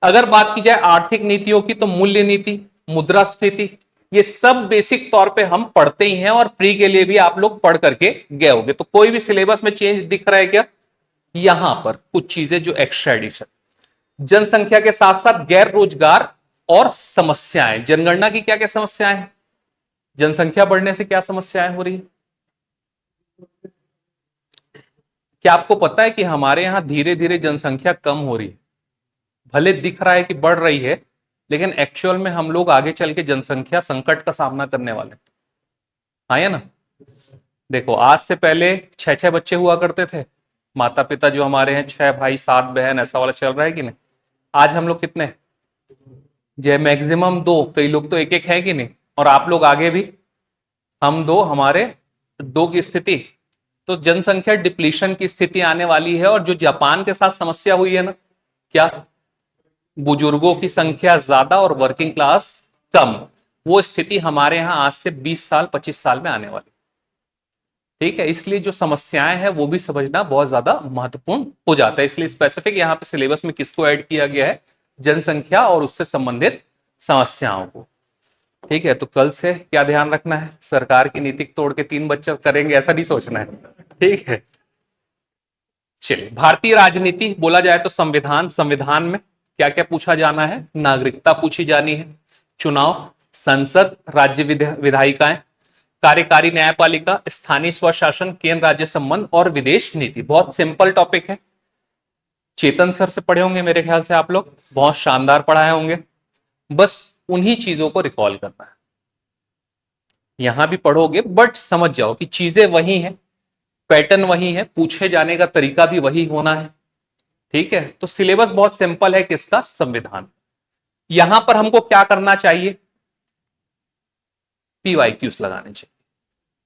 [SPEAKER 1] अगर बात की जाए आर्थिक नीतियों की तो मूल्य नीति, मुद्रास्फीति, ये सब बेसिक तौर पे हम पढ़ते ही हैं और प्री के लिए भी आप लोग पढ़ करके गए होंगे। तो कोई भी सिलेबस में चेंज दिख रहा है क्या? यहां पर कुछ चीजें जो एक्स्ट्रा एडिशन, जनसंख्या के साथ साथ गैर रोजगार और समस्याएं, जनगणना की क्या क्या समस्याएं हैं, जनसंख्या बढ़ने से क्या समस्याएं हो रही है। क्या आपको पता है कि हमारे यहां धीरे धीरे जनसंख्या कम हो रही है? भले दिख रहा है कि बढ़ रही है, लेकिन एक्चुअल में हम लोग आगे चल के जनसंख्या संकट का सामना करने वाले हैं। हाँ या ना। देखो, आज से पहले 6-6 बच्चे हुआ करते थे, माता पिता जो हमारे हैं 6 भाई 7 बहन, ऐसा वाला चल रहा है कि नहीं? आज हम लोग कितने? जो मैक्सिमम 2, कई लोग तो 1-1 है कि नहीं। और आप लोग आगे भी, हम 2, हमारे 2 की स्थिति। तो जनसंख्या डिप्लीशन की स्थिति आने वाली है। और जो जापान के साथ समस्या हुई है ना, क्या? बुजुर्गों की संख्या ज्यादा और वर्किंग क्लास कम, वो स्थिति हमारे यहां आज से 20 साल 25 साल में आने वाली। ठीक है, इसलिए जो समस्याएं हैं वो भी समझना बहुत ज्यादा महत्वपूर्ण हो जाता है। इसलिए स्पेसिफिक यहाँ पे सिलेबस में किसको ऐड किया गया है, जनसंख्या और उससे संबंधित समस्याओं को। ठीक है, तो कल से क्या ध्यान रखना है, सरकार की नीति तोड़ के 3 बच्चे करेंगे ऐसा नहीं सोचना है। ठीक है, चलिए, भारतीय राजनीति बोला जाए तो संविधान, संविधान में क्या क्या पूछा जाना है, नागरिकता पूछी जानी है, चुनाव, संसद, राज्य विधायिकाएं, कार्यकारी न्यायपालिका, स्थानीय स्वशासन, केंद्र राज्य संबंध और विदेश नीति। बहुत सिंपल टॉपिक है, चेतन सर से पढ़े होंगे मेरे ख्याल से आप लोग, बहुत शानदार पढ़ाए होंगे। बस उन्हीं चीजों को रिकॉल करना है, यहां भी पढ़ोगे बट समझ जाओ कि चीजें वही हैं, पैटर्न वही है, पूछे जाने का तरीका भी वही होना है। ठीक है, तो सिलेबस बहुत सिंपल है किसका, संविधान। यहां पर हमको क्या करना चाहिए, पीवाईक्यूज लगाने चाहिए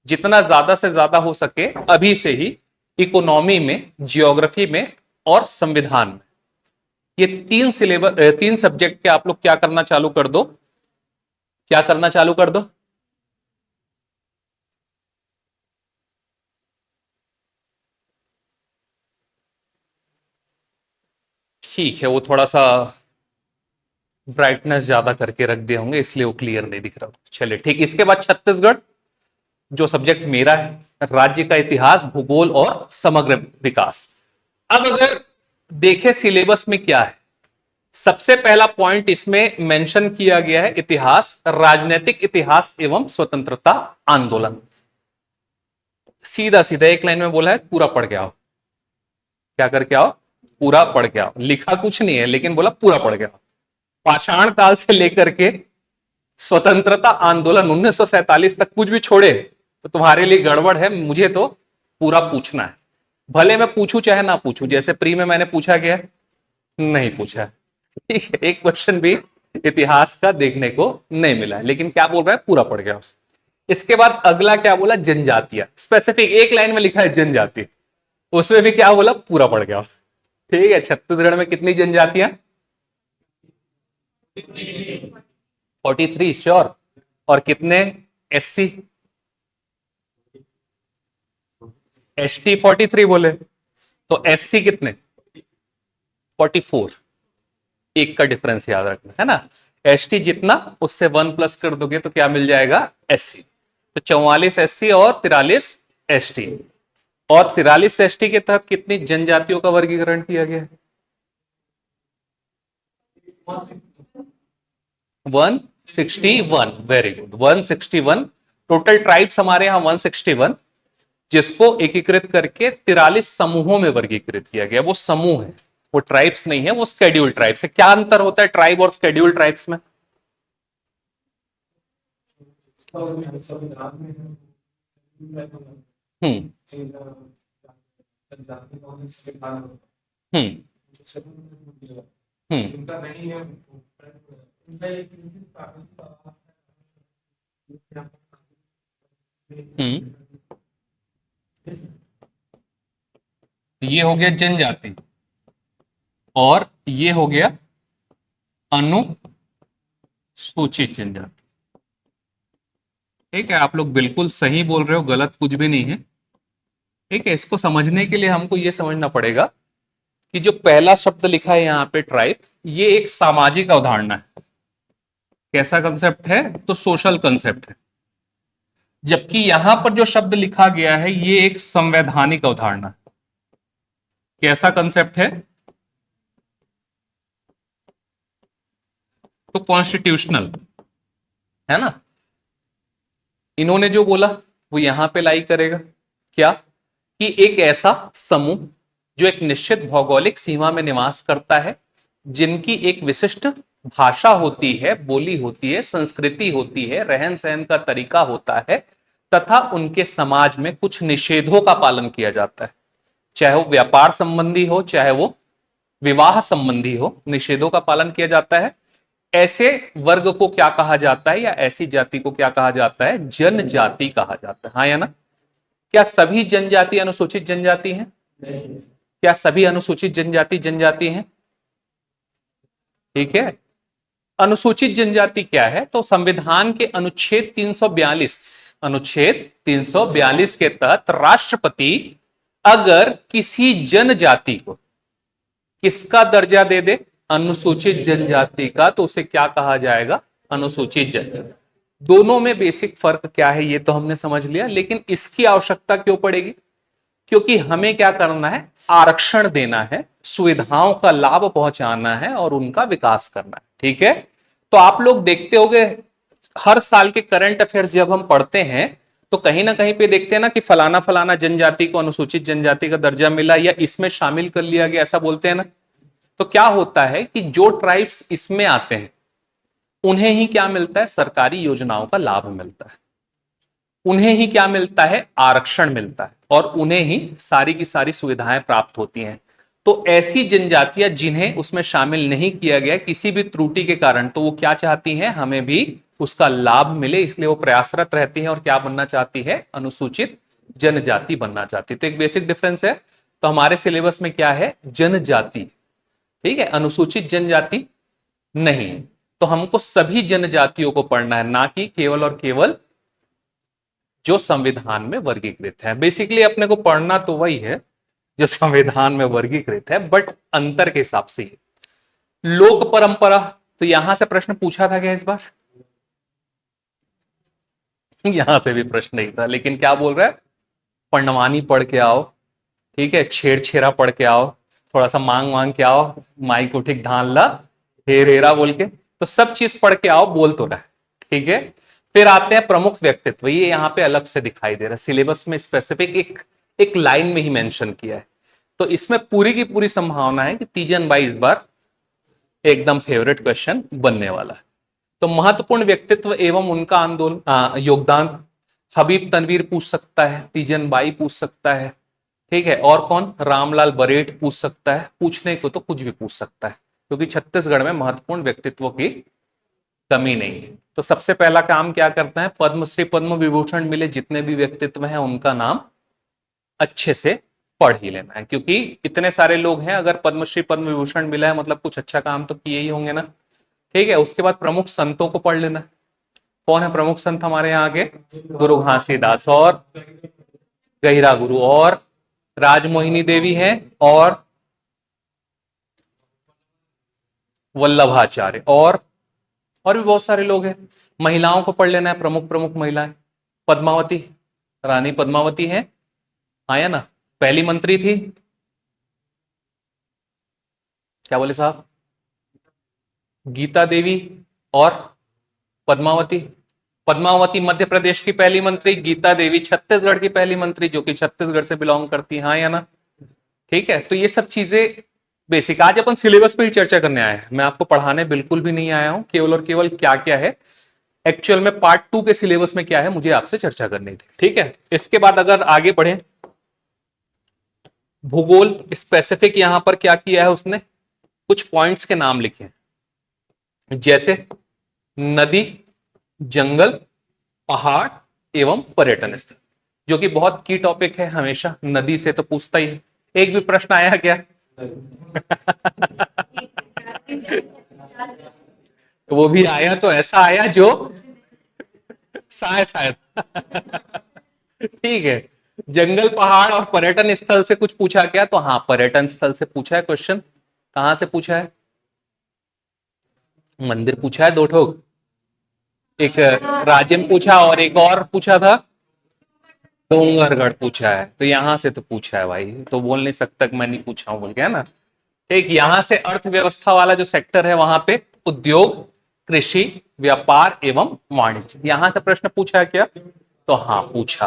[SPEAKER 1] जितना ज्यादा से ज्यादा हो सके अभी से ही, इकोनॉमी में, जियोग्राफी में और संविधान में। ये 3 सिलेबस, 3 सब्जेक्ट के आप लोग क्या करना चालू कर दो, क्या करना चालू कर दो। ठीक है, वो थोड़ा सा ब्राइटनेस ज्यादा करके रख दिए होंगे इसलिए वो क्लियर नहीं दिख रहा। चलिए ठीक, इसके बाद छत्तीसगढ़ जो सब्जेक्ट मेरा है, राज्य का इतिहास, भूगोल और समग्र विकास। अब अगर देखें सिलेबस में क्या है, सबसे पहला पॉइंट इसमें मेंशन किया गया है इतिहास, राजनीतिक इतिहास एवं स्वतंत्रता आंदोलन। सीधा सीधा एक लाइन में बोला है पूरा पढ़ के आओ। क्या करके आओ, पूरा पढ़ के आओ। लिखा कुछ नहीं है लेकिन बोला पूरा पढ़ के आओ। पाषाण काल से लेकर के स्वतंत्रता आंदोलन 1947 तक कुछ भी छोड़े तो तुम्हारे लिए गड़बड़ है। मुझे तो पूरा पूछना है, भले मैं पूछूं चाहे ना पूछूं। जैसे प्री में मैंने पूछा गया, नहीं पूछा। ठीक है, एक क्वेश्चन भी इतिहास का देखने को नहीं मिला है, लेकिन क्या बोल रहा है, पूरा पढ़ गया। इसके बाद अगला क्या बोला, जनजातियां। स्पेसिफिक एक लाइन में लिखा है जनजाति, उसमें भी क्या बोला, पूरा पढ़ गया। ठीक है, छत्तीसगढ़ में कितनी जनजातियां, 43 श्योर। और कितने एससी, एसटी 43 बोले, तो एससी कितने, 44। एक का डिफरेंस याद रखना है ना। एसटी जितना उससे 1 प्लस कर दोगे तो क्या मिल जाएगा, एससी। तो 44 एससी और 43 एसटी। और 43 एसटी के तहत कितनी जनजातियों का वर्गीकरण किया गया है, 161। Very good, 161। टोटल ट्राइब्स हमारे यहां 161, जिसको एकीकृत करके 43 समूहों में वर्गीकृत किया गया। वो समूह है, वो ट्राइब्स नहीं है, वो स्केड्यूल्ड ट्राइब्स है। क्या अंतर होता है ट्राइब और स्केड्यूल्ड ट्राइब्स में, हम्म हम्म हम्म हम्म ये हो गया जनजाति और ये हो गया अनुसूचित जनजाति। ठीक है, आप लोग बिल्कुल सही बोल रहे हो, गलत कुछ भी नहीं है। ठीक है, इसको समझने के लिए हमको ये समझना पड़ेगा कि जो पहला शब्द लिखा है यहाँ पे ट्राइब, ये एक सामाजिक अवधारणा है। कैसा कंसेप्ट है, तो सोशल कंसेप्ट है। जबकि यहां पर जो शब्द लिखा गया है ये एक संवैधानिक अवधारणा है। कैसा कंसेप्ट है, तो कॉन्स्टिट्यूशनल है ना। इन्होंने जो बोला वो यहां पे लाई करेगा, क्या, कि एक ऐसा समूह जो एक निश्चित भौगोलिक सीमा में निवास करता है, जिनकी एक विशिष्ट भाषा होती है, बोली होती है, संस्कृति होती है, रहन सहन का तरीका होता है, तथा उनके समाज में कुछ निषेधों का पालन किया जाता है। चाहे वो व्यापार संबंधी हो, चाहे वो विवाह संबंधी हो, निषेधों का पालन किया जाता है। ऐसे वर्ग को क्या कहा जाता है, या ऐसी जाति को क्या कहा जाता है, जनजाति कहा जाता है। हाँ या ना। क्या सभी जनजाति अनुसूचित जनजाति हैं, क्या सभी अनुसूचित जनजाति जनजाति हैं, ठीक है। अनुसूचित जनजाति क्या है? तो संविधान के अनुच्छेद 342 के तहत राष्ट्रपति अगर किसी जनजाति को किसका दर्जा दे दे? अनुसूचित जनजाति का, तो उसे क्या कहा जाएगा? अनुसूचित जनजाति। दोनों में बेसिक फर्क क्या है ये तो हमने समझ लिया, लेकिन इसकी आवश्यकता क्यों पड़ेगी? क्योंकि हमें क्या करना है? आरक्षण देना है, सुविधाओं का लाभ पहुंचाना है और उनका विकास करना है। ठीक है, तो आप लोग देखते होंगे हर साल के करंट अफेयर्स जब हम पढ़ते हैं तो कहीं ना कहीं पे देखते हैं ना कि फलाना फलाना जनजाति को अनुसूचित जनजाति का दर्जा मिला या इसमें शामिल कर लिया गया, ऐसा बोलते हैं ना। तो क्या होता है कि जो ट्राइब्स इसमें आते हैं उन्हें ही क्या मिलता है? सरकारी योजनाओं का लाभ मिलता है, उन्हें ही क्या मिलता है? आरक्षण मिलता है, और उन्हें ही सारी की सारी सुविधाएं प्राप्त होती हैं। तो ऐसी जनजातियां जिन्हें उसमें शामिल नहीं किया गया किसी भी त्रुटि के कारण, तो वो क्या चाहती हैं? हमें भी उसका लाभ मिले, इसलिए वो प्रयासरत रहती हैं और क्या बनना चाहती है? अनुसूचित जनजाति बनना चाहती है। तो एक बेसिक डिफरेंस है। तो हमारे सिलेबस में क्या है? जनजाति, ठीक है, अनुसूचित जनजाति नहीं है। तो हमको सभी जनजातियों को पढ़ना है, ना कि केवल और केवल जो संविधान में वर्गीकृत है। बेसिकली अपने को पढ़ना तो वही है जो संविधान में वर्गीकृत है, बट अंतर के हिसाब से ही। लोक परंपरा, तो यहां से प्रश्न पूछा था क्या इस बार? यहां से भी प्रश्न नहीं था, लेकिन क्या बोल रहा है? पंडवानी पढ़ के आओ, ठीक है, छेड़ा पढ़ के आओ, थोड़ा सा मांग मांग के आओ, माई को ठीक धान ला हेर हेरा बोल के, तो सब चीज पढ़ के आओ, बोल तो रहा है। ठीक है, फिर आते हैं प्रमुख व्यक्तित्व। ये यहाँ पे अलग से दिखाई दे रहा है, सिलेबस में स्पेसिफिक एक लाइन में ही मेंशन किया है। तो इसमें पूरी की पूरी संभावना है कि तीजन बाई इस बार एकदम फेवरेट क्वेश्चन बनने वाला है। तो महत्वपूर्ण व्यक्तित्व एवं उनका आंदोलन योगदान, हबीब तनवीर पूछ सकता है, तीजन बाई पूछ सकता है, ठीक है, और कौन? रामलाल बरेट पूछ सकता है। पूछने को तो कुछ भी पूछ सकता है, क्योंकि छत्तीसगढ़ में महत्वपूर्ण व्यक्तित्वों की कमी नहीं है। तो सबसे पहला काम क्या करता है? पद्मश्री पद्म विभूषण मिले जितने भी व्यक्तित्व हैं उनका नाम अच्छे से पढ़ ही लेना है, क्योंकि इतने सारे लोग हैं, अगर पद्मश्री पद्म विभूषण मिला है मतलब कुछ अच्छा काम तो किए ही होंगे ना। ठीक है, उसके बाद प्रमुख संतों को पढ़ लेना। कौन है प्रमुख संत हमारे यहाँ के? गुरु घासीदास और गहिरा गुरु और राजमोहिनी देवी है और वल्लभाचार्य और भी बहुत सारे लोग हैं। महिलाओं को पढ़ लेना है, प्रमुख महिलाएं। पद्मावती, रानी पद्मावती है, आया ना, पहली मंत्री थी। क्या बोले साहब? गीता देवी और पद्मावती। पद्मावती मध्य प्रदेश की पहली मंत्री, गीता देवी छत्तीसगढ़ की पहली मंत्री, जो कि छत्तीसगढ़ से बिलोंग करती है, हाँ या ना? ठीक है, तो ये सब चीजें बेसिक। आज अपन सिलेबस पे ही चर्चा करने आए हैं, मैं आपको पढ़ाने बिल्कुल भी नहीं आया हूं। केवल और केवल क्या क्या है एक्चुअल में पार्ट 2 के सिलेबस में क्या है मुझे आपसे चर्चा करनी थी। ठीक है, इसके बाद अगर आगे बढ़े, भूगोल स्पेसिफिक यहां पर क्या किया है उसने? कुछ पॉइंट्स के नाम लिखे हैं, जैसे नदी, जंगल, पहाड़ एवं पर्यटन स्थल, जो कि बहुत की टॉपिक है। हमेशा नदी से तो पूछता ही है। एक भी प्रश्न आया क्या? वो भी आया तो ऐसा आया जो शायद ठीक है, जंगल, पहाड़ और पर्यटन स्थल से कुछ पूछा क्या? तो हाँ, पर्यटन स्थल से पूछा है क्वेश्चन। कहां से पूछा है? मंदिर पूछा है, दो ठोक, एक राजिम पूछा और एक और पूछा था डोंगरगढ़ पूछा है। तो यहां से तो पूछा है भाई, तो बोल नहीं सकता कि मैं नहीं पूछा हूं बोल के, है ना। ठीक, यहां से अर्थव्यवस्था वाला जो सेक्टर है वहां पे उद्योग, कृषि, व्यापार एवं वाणिज्य, यहां से प्रश्न पूछा है क्या? तो हाँ पूछा,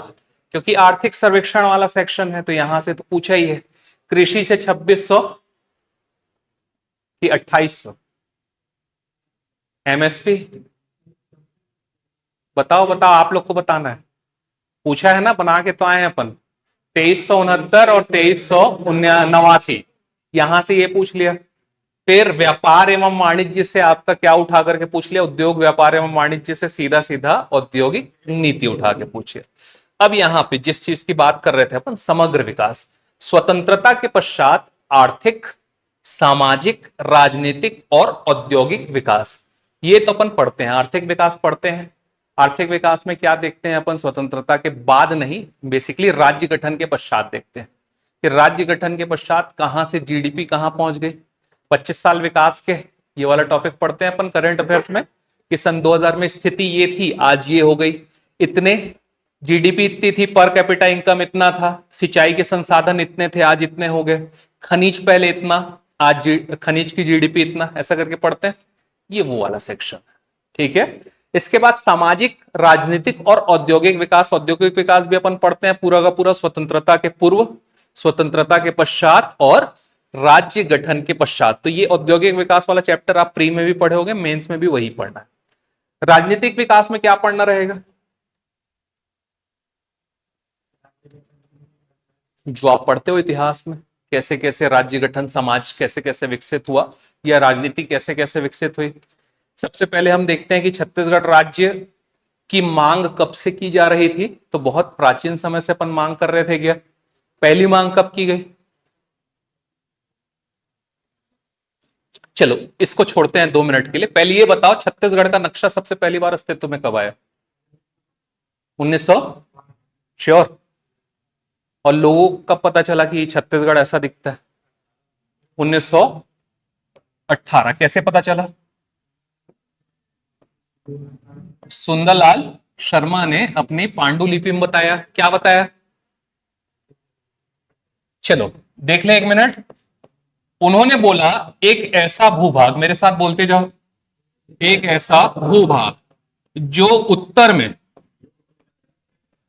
[SPEAKER 1] क्योंकि आर्थिक सर्वेक्षण वाला सेक्शन है, तो यहां से तो पूछा ही है। कृषि से 2600 कि 2800? एमएसपी बताओ बताओ, आप लोग को बताना है। पूछा है ना, बना के तो आए अपन। 2369 और 2389, यहां से ये पूछ लिया। फिर व्यापार एवं वाणिज्य से आपका क्या उठा करके पूछ लिया? उद्योग, व्यापार एवं वाणिज्य से सीधा सीधा औद्योगिक नीति उठा के पूछ लिया। अब यहां पे जिस चीज की बात कर रहे थे अपन, समग्र विकास, स्वतंत्रता के पश्चात आर्थिक, सामाजिक, राजनीतिक और औद्योगिक विकास, ये तो अपन पढ़ते हैं, आर्थिक विकास पढ़ते हैं। आर्थिक विकास में क्या देखते हैं अपन, स्वतंत्रता के बाद नहीं, बेसिकली राज्य गठन के पश्चात देखते हैं कि राज्य गठन के पश्चात कहां से जीडीपी कहां पहुंच गई। 25 साल विकास के ये वाला टॉपिक पढ़ते हैं अपन करंट अफेयर्स में कि सन 2000 में स्थिति ये थी, आज ये हो गई, इतने जीडीपी इतनी थी, पर कैपिटा इनकम इतना था, सिंचाई के संसाधन इतने थे, आज इतने हो गए, खनिज पहले इतना, आज खनिज की जीडीपी इतना, ऐसा करके पढ़ते हैं। ये वो वाला सेक्शन है, ठीक है। इसके बाद सामाजिक, राजनीतिक और औद्योगिक विकास। औद्योगिक विकास भी अपन पढ़ते हैं पूरा का पूरा, स्वतंत्रता के पूर्व, स्वतंत्रता के पश्चात और राज्य गठन के पश्चात। तो ये औद्योगिक विकास वाला चैप्टर आप प्री में भी पढ़े होंगे, मेंस में भी वही पढ़ना है। राजनीतिक विकास में क्या पढ़ना रहेगा, जो आप पढ़ते हो इतिहास में, कैसे कैसे राज्य गठन, समाज कैसे कैसे विकसित हुआ, या राजनीति कैसे कैसे विकसित हुई। सबसे पहले हम देखते हैं कि छत्तीसगढ़ राज्य की मांग कब से की जा रही थी। तो बहुत प्राचीन समय से अपन मांग कर रहे थे क्या। पहली मांग कब की गई, चलो इसको छोड़ते हैं 2 मिनट के लिए। पहले ये बताओ छत्तीसगढ़ का नक्शा सबसे पहली बार अस्तित्व में कब आया, 1900, श्योर। और लोगों को कब पता चला कि छत्तीसगढ़ ऐसा दिखता है, 1918। कैसे पता चला, सुंदरलाल शर्मा ने अपनी पांडुलिपि में बताया। क्या बताया, चलो देख ले 1 मिनट। उन्होंने बोला एक ऐसा भूभाग, मेरे साथ बोलते जाओ, एक ऐसा भूभाग जो उत्तर में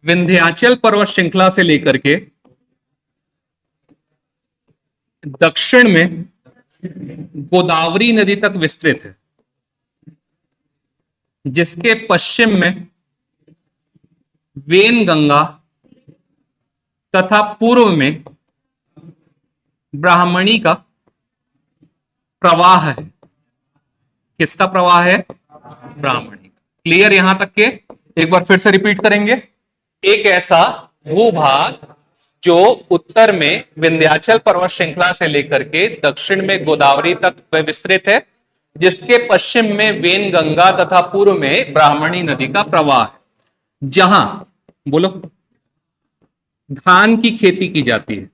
[SPEAKER 1] विंध्याचल पर्वत श्रृंखला से लेकर के दक्षिण में गोदावरी नदी तक विस्तृत है, जिसके पश्चिम में वेनगंगा तथा पूर्व में ब्राह्मणी का प्रवाह है। किसका प्रवाह है, ब्राह्मणी। क्लियर यहां तक के, एक बार फिर से रिपीट करेंगे। एक ऐसा भूभाग जो उत्तर में विंध्याचल पर्वत श्रृंखला से लेकर के दक्षिण में गोदावरी तक विस्तृत है, जिसके पश्चिम में वेनगंगा तथा पूर्व में ब्राह्मणी नदी का प्रवाह है, जहां बोलो धान की खेती की जाती है।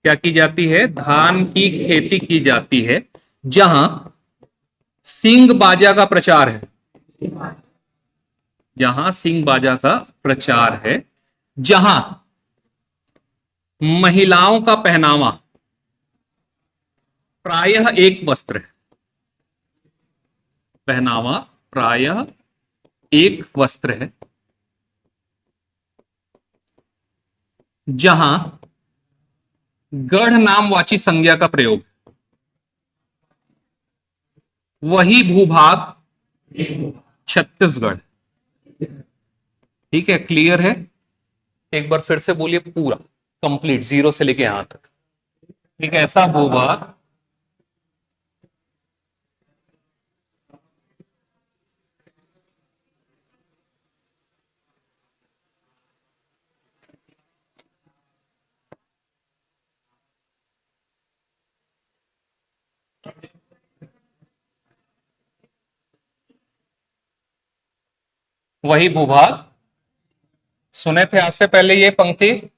[SPEAKER 1] क्या की जाती है, धान की खेती की जाती है, जहां सींग बाजा का प्रचार है, जहां सींग बाजा का प्रचार है, जहां महिलाओं का पहनावा प्रायः एक वस्त्र है, पहनावा प्रायः एक वस्त्र है, जहां गढ़ नामवाची संज्ञा का प्रयोग, वही भूभाग छत्तीसगढ़। ठीक है, क्लियर है। एक बार फिर से बोलिए पूरा कंप्लीट, जीरो से लेके यहां तक। ठीक है, ऐसा भूभाग वही भूभाग, सुने थे आज से पहले ये पंक्ति।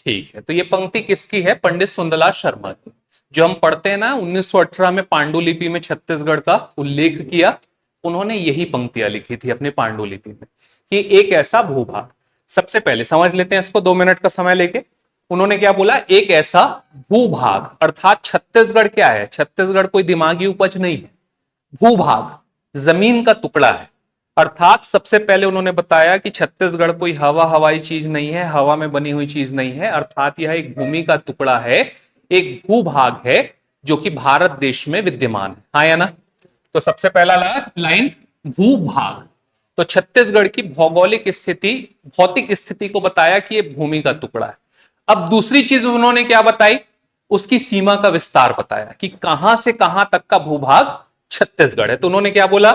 [SPEAKER 1] ठीक है, तो ये पंक्ति किसकी है, पंडित सुंदरलाल शर्मा की। जो हम पढ़ते हैं ना 1918 में पांडुलिपि में छत्तीसगढ़ का उल्लेख किया, उन्होंने यही पंक्तियां लिखी थी अपनी पांडुलिपि में कि एक ऐसा भूभाग। सबसे पहले समझ लेते हैं इसको, 2 मिनट का समय लेके। उन्होंने क्या बोला, एक ऐसा भूभाग, अर्थात छत्तीसगढ़ क्या है, छत्तीसगढ़ कोई दिमागी उपज नहीं है, भूभाग जमीन का टुकड़ा है। अर्थात सबसे पहले उन्होंने बताया कि छत्तीसगढ़ कोई हवाई चीज नहीं है, हवा में बनी हुई चीज नहीं है, अर्थात यह एक भूमि का टुकड़ा है, एक भूभाग है जो कि भारत देश में विद्यमान है। हाँ या ना। तो सबसे पहला लाइन भूभाग, तो छत्तीसगढ़ की भौगोलिक स्थिति, भौतिक स्थिति को बताया कि यह भूमि का टुकड़ा है। अब दूसरी चीज उन्होंने क्या बताई, उसकी सीमा का विस्तार बताया कि कहां से कहां तक का भूभाग छत्तीसगढ़ है। तो उन्होंने क्या बोला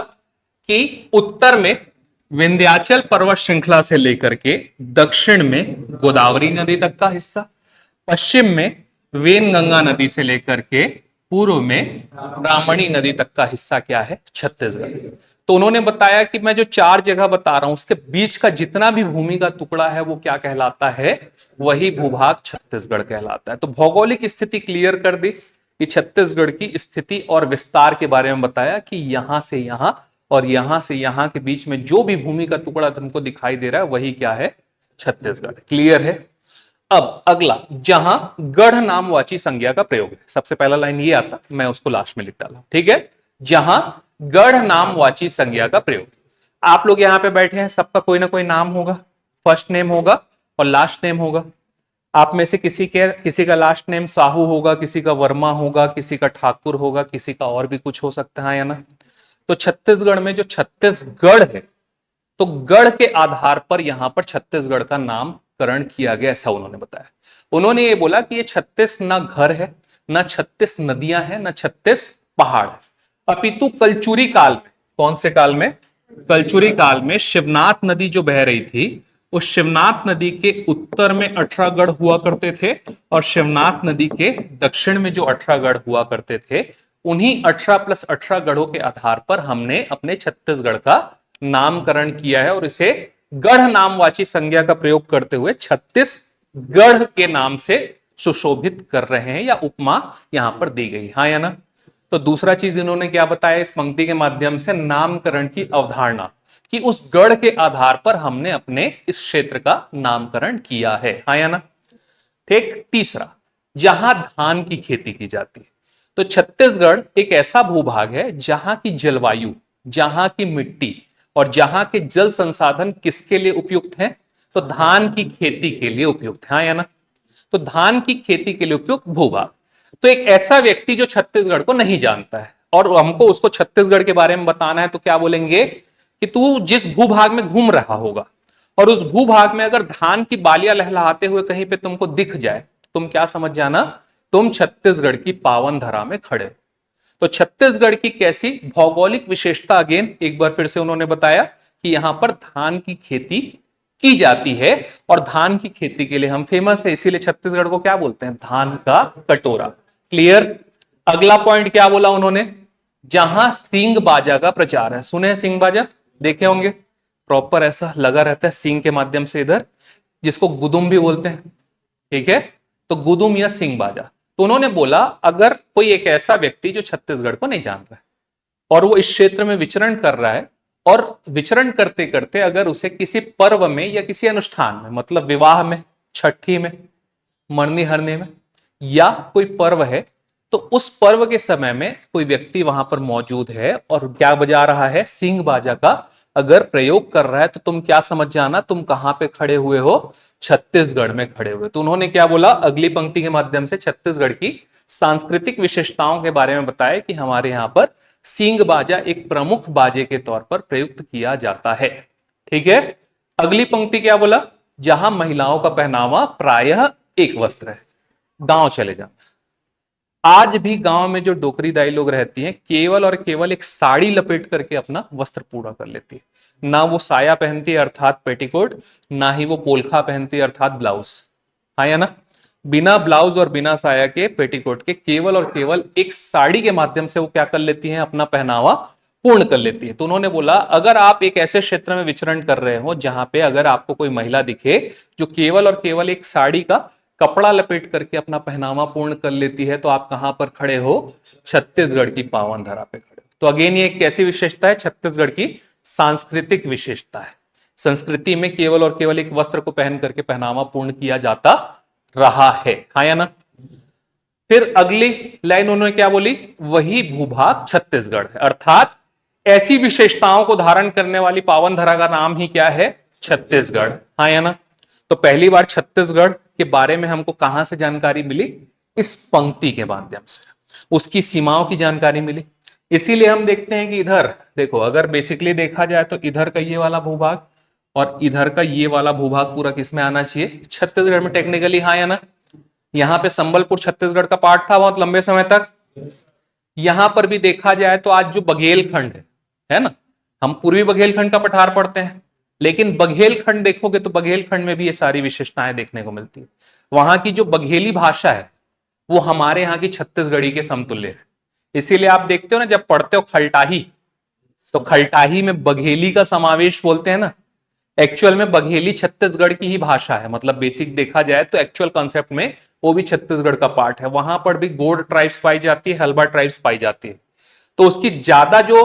[SPEAKER 1] कि उत्तर में विंध्याचल पर्वत श्रृंखला से लेकर के दक्षिण में गोदावरी नदी तक का हिस्सा, पश्चिम में वेनगंगा नदी से लेकर के पूर्व में ब्राह्मणी नदी तक का हिस्सा क्या है? छत्तीसगढ़। तो उन्होंने बताया कि मैं जो 4 जगह बता रहा हूं उसके बीच का जितना भी भूमि का टुकड़ा है वो क्या कहलाता है? वही भूभाग छत्तीसगढ़ कहलाता है। तो भौगोलिक स्थिति क्लियर कर दी कि छत्तीसगढ़ की स्थिति और विस्तार के बारे में बताया कि यहां से यहां और यहां से यहां के बीच में जो भी भूमि का टुकड़ा तुमको दिखाई दे रहा है वही क्या है? छत्तीसगढ़। क्लियर है? अब अगला, जहां गढ़ नामवाची संज्ञा का प्रयोग है, सबसे पहला लाइन ये आता, मैं उसको लास्ट में लिख डाला, ठीक है। जहां गढ़ नामवाची संज्ञा का प्रयोग, आप लोग यहां पे बैठे हैं, सबका कोई ना कोई नाम होगा, फर्स्ट नेम होगा और लास्ट नेम होगा। आप में से किसी का लास्ट नेम साहू होगा, किसी का वर्मा होगा, किसी का ठाकुर होगा, किसी का और भी कुछ हो सकता है, या ना। तो छत्तीसगढ़ में जो छत्तीसगढ़ है, तो गढ़ के आधार पर यहां पर छत्तीसगढ़ का नामकरण किया गया, ऐसा उन्होंने बताया। उन्होंने ये बोला कि ये 36 ना घर है, ना 36 नदियां हैं, ना 36 पहाड़ है, अपितु कलचुरी काल में, कौन से काल में? कलचुरी काल में शिवनाथ नदी जो बह रही थी, उस शिवनाथ नदी के उत्तर में 18 गढ़ हुआ करते थे और शिवनाथ नदी के दक्षिण में जो 18 गढ़ हुआ करते थे, उन्हीं 18 + 18 गढ़ों के आधार पर हमने अपने छत्तीसगढ़ का नामकरण किया है और इसे गढ़ नामवाची संज्ञा का प्रयोग करते हुए छत्तीसगढ़ के नाम से सुशोभित कर रहे हैं, या उपमा यहां पर दी गई, हाँ या ना। तो दूसरा चीज इन्होंने क्या बताया इस पंक्ति के माध्यम से? नामकरण की अवधारणा, कि उस गढ़ के आधार पर हमने अपने इस क्षेत्र का नामकरण किया है, हाँ या ना। ठीक। तीसरा, जहां धान की खेती की जाती है, तो छत्तीसगढ़ एक ऐसा भूभाग है जहां की जलवायु, जहां की मिट्टी और जहां के जल संसाधन किसके लिए उपयुक्त हैं? तो धान की खेती के लिए उपयुक्त है, हाँ या ना। तो धान की खेती के लिए उपयुक्त भूभाग। तो एक ऐसा व्यक्ति जो छत्तीसगढ़ को नहीं जानता है और हमको उसको छत्तीसगढ़ के बारे में बताना है, तो क्या बोलेंगे कि तू जिस भूभाग में घूम रहा होगा और उस भूभाग में अगर धान की बालियां लहलहाते हुए कहीं पे तुमको दिख जाए, तो तुम क्या समझ जाना? तुम छत्तीसगढ़ की पावन धरा में खड़े। तो छत्तीसगढ़ की कैसी भौगोलिक विशेषता, अगेन एक बार फिर से उन्होंने बताया कि यहां पर धान की खेती की जाती है और धान की खेती के लिए हम फेमस है, इसीलिए छत्तीसगढ़ को क्या बोलते हैं? धान का कटोरा। क्लियर? अगला पॉइंट क्या बोला उन्होंने? जहां सींग बाजा का प्रचार है। सुने सींग बाजा? देखे होंगे, प्रॉपर ऐसा लगा रहता है सींग के माध्यम से इधर, जिसको गुदुम भी बोलते हैं, ठीक है। तो गुदुम या सींग बाजा। तो उन्होंने बोला अगर कोई एक ऐसा व्यक्ति जो छत्तीसगढ़ को नहीं जान रहा है और वो इस क्षेत्र में विचरण कर रहा है, और विचरण करते करते अगर उसे किसी पर्व में या किसी अनुष्ठान में, मतलब विवाह में, छठी में, मरनी हरने में, या कोई पर्व है, तो उस पर्व के समय में कोई व्यक्ति वहां पर मौजूद है और क्या बजा रहा है? सींग बाजा का अगर प्रयोग कर रहा है, तो तुम क्या समझ जाना? तुम कहां पे खड़े हुए हो? छत्तीसगढ़ में खड़े हुए। तो उन्होंने क्या बोला? अगली पंक्ति के माध्यम से छत्तीसगढ़ की सांस्कृतिक विशेषताओं के बारे में बताया कि हमारे यहां पर सींग बाजा एक प्रमुख बाजे के तौर पर प्रयुक्त किया जाता है, ठीक है। अगली पंक्ति क्या बोला? जहां महिलाओं का पहनावा प्रायः एक वस्त्र है। गांव चले जाना, आज भी गांव में जो डोकरी दाई लोग रहती हैं, केवल और केवल एक साड़ी लपेट करके अपना वस्त्र पूरा कर लेती है। ना वो साया पहनती है अर्थात पेटीकोट, ना ही वो पोलखा पहनती है अर्थात ब्लाउज, हाँ या ना। बिना ब्लाउज और बिना साया के, पेटीकोट के, केवल और केवल एक साड़ी के माध्यम से वो क्या कर लेती हैं? अपना पहनावा पूर्ण कर लेती है। तो उन्होंने बोला अगर आप एक ऐसे क्षेत्र में विचरण कर रहे हो जहां पे अगर आपको कोई महिला दिखे जो केवल और केवल एक साड़ी का कपड़ा लपेट करके अपना पहनावा पूर्ण कर लेती है, तो आप कहां पर खड़े हो? छत्तीसगढ़ की पावन धरा पे खड़े हो। तो अगेन ये कैसी विशेषता है? छत्तीसगढ़ की सांस्कृतिक विशेषता है। संस्कृति में केवल और केवल एक वस्त्र को पहन करके पहनावा पूर्ण किया जाता रहा है, हाँ या ना। फिर अगली लाइन उन्होंने क्या बोली? वही भूभाग छत्तीसगढ़ है, अर्थात ऐसी विशेषताओं को धारण करने वाली पावन धरा का नाम ही क्या है? छत्तीसगढ़, हाँ या ना। तो पहली बार छत्तीसगढ़ के बारे में हमको कहां से जानकारी मिली? इस पंक्ति के माध्यम से, उसकी सीमाओं की जानकारी मिली। इसीलिए हम देखते हैं कि इधर देखो, अगर बेसिकली देखा जाए तो इधर का ये वाला भूभाग और इधर का ये वाला भूभाग पूरा किस में आना चाहिए? छत्तीसगढ़ में टेक्निकली, हाँ या ना। यहाँ पे संबलपुर छत्तीसगढ़ का पार्ट था बहुत लंबे समय तक। यहां पर भी देखा जाए तो आज जो बघेलखंड है ना, हम पूर्वी बघेलखंड का पठार पढ़ते हैं, लेकिन बघेलखंड देखोगे तो बघेलखंड में भी ये सारी विशेषताएं देखने को मिलती है। वहां की जो बघेली भाषा है वो हमारे यहाँ की छत्तीसगढ़ी के समतुल्य है। इसीलिए आप देखते हो ना, जब पढ़ते हो खलटाही, तो खलटाही में बघेली का समावेश बोलते हैं ना। एक्चुअल में बघेली छत्तीसगढ़ की ही भाषा है, मतलब बेसिक देखा जाए तो एक्चुअल कॉन्सेप्ट में वो भी छत्तीसगढ़ का पार्ट है। वहां पर भी गोंड ट्राइब्स पाई जाती है, हल्बा ट्राइब्स पाई जाती है। तो उसकी ज्यादा जो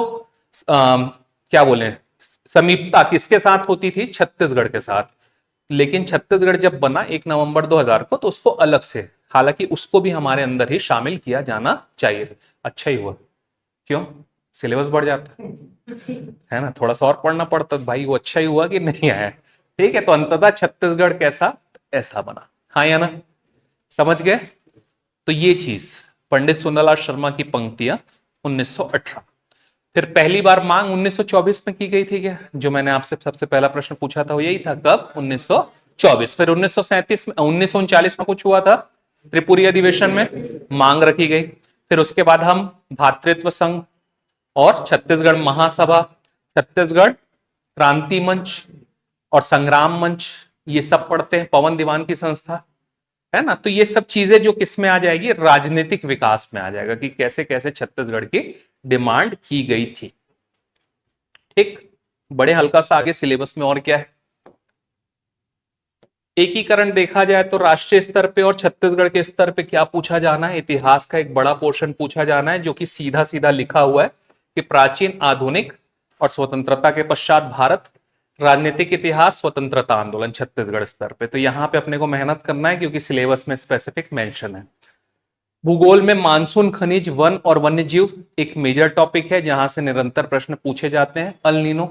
[SPEAKER 1] क्या बोले समीपता किसके साथ होती थी, छत्तीसगढ़ के साथ। लेकिन छत्तीसगढ़ जब बना 1 नवंबर 2000 को, तो उसको अलग से, हालांकि उसको भी हमारे अंदर ही शामिल किया जाना चाहिए। अच्छा ही हुआ, क्यों, सिलेबस बढ़ जाता है ना, थोड़ा सा और पढ़ना पड़ता, भाई वो अच्छा ही हुआ कि नहीं आया। ठीक है, तो अंततः छत्तीसगढ़ कैसा, ऐसा बना। हाँ या ना, समझ गए। तो ये चीज पंडित सुंदरलाल शर्मा की पंक्तियां 1918। फिर पहली बार मांग 1924 में की गई थी क्या, जो मैंने आपसे सबसे पहला प्रश्न पूछा था वो यही था, कब, 1924। फिर 1937 में, 1939 में कुछ हुआ था, त्रिपुरी अधिवेशन में मांग रखी गई। फिर उसके बाद हम भातृत्व संघ और छत्तीसगढ़ महासभा, छत्तीसगढ़ क्रांति मंच और संग्राम मंच, ये सब पढ़ते हैं। पवन दीवान की संस्था है ना। तो ये सब चीजें जो किस में आ जाएगी, राजनीतिक विकास में आ जाएगा, कि कैसे कैसे छत्तीसगढ़ की डिमांड की गई थी। ठीक, बड़े हल्का सा आगे सिलेबस में और क्या है। एकीकरण देखा जाए तो राष्ट्रीय स्तर पे और छत्तीसगढ़ के स्तर पे क्या पूछा जाना है, इतिहास का एक बड़ा पोर्शन पूछा जाना है, जो कि सीधा सीधा लिखा हुआ है कि प्राचीन, आधुनिक और स्वतंत्रता के पश्चात भारत, राजनीतिक इतिहास, स्वतंत्रता आंदोलन छत्तीसगढ़ स्तर पे। तो यहां पे अपने को मेहनत करना है, क्योंकि सिलेबस में स्पेसिफिक मेंशन है। भूगोल में मानसून, खनिज, वन और वन्यजीव एक मेजर टॉपिक है, जहां से निरंतर प्रश्न पूछे जाते हैं। अल नीनो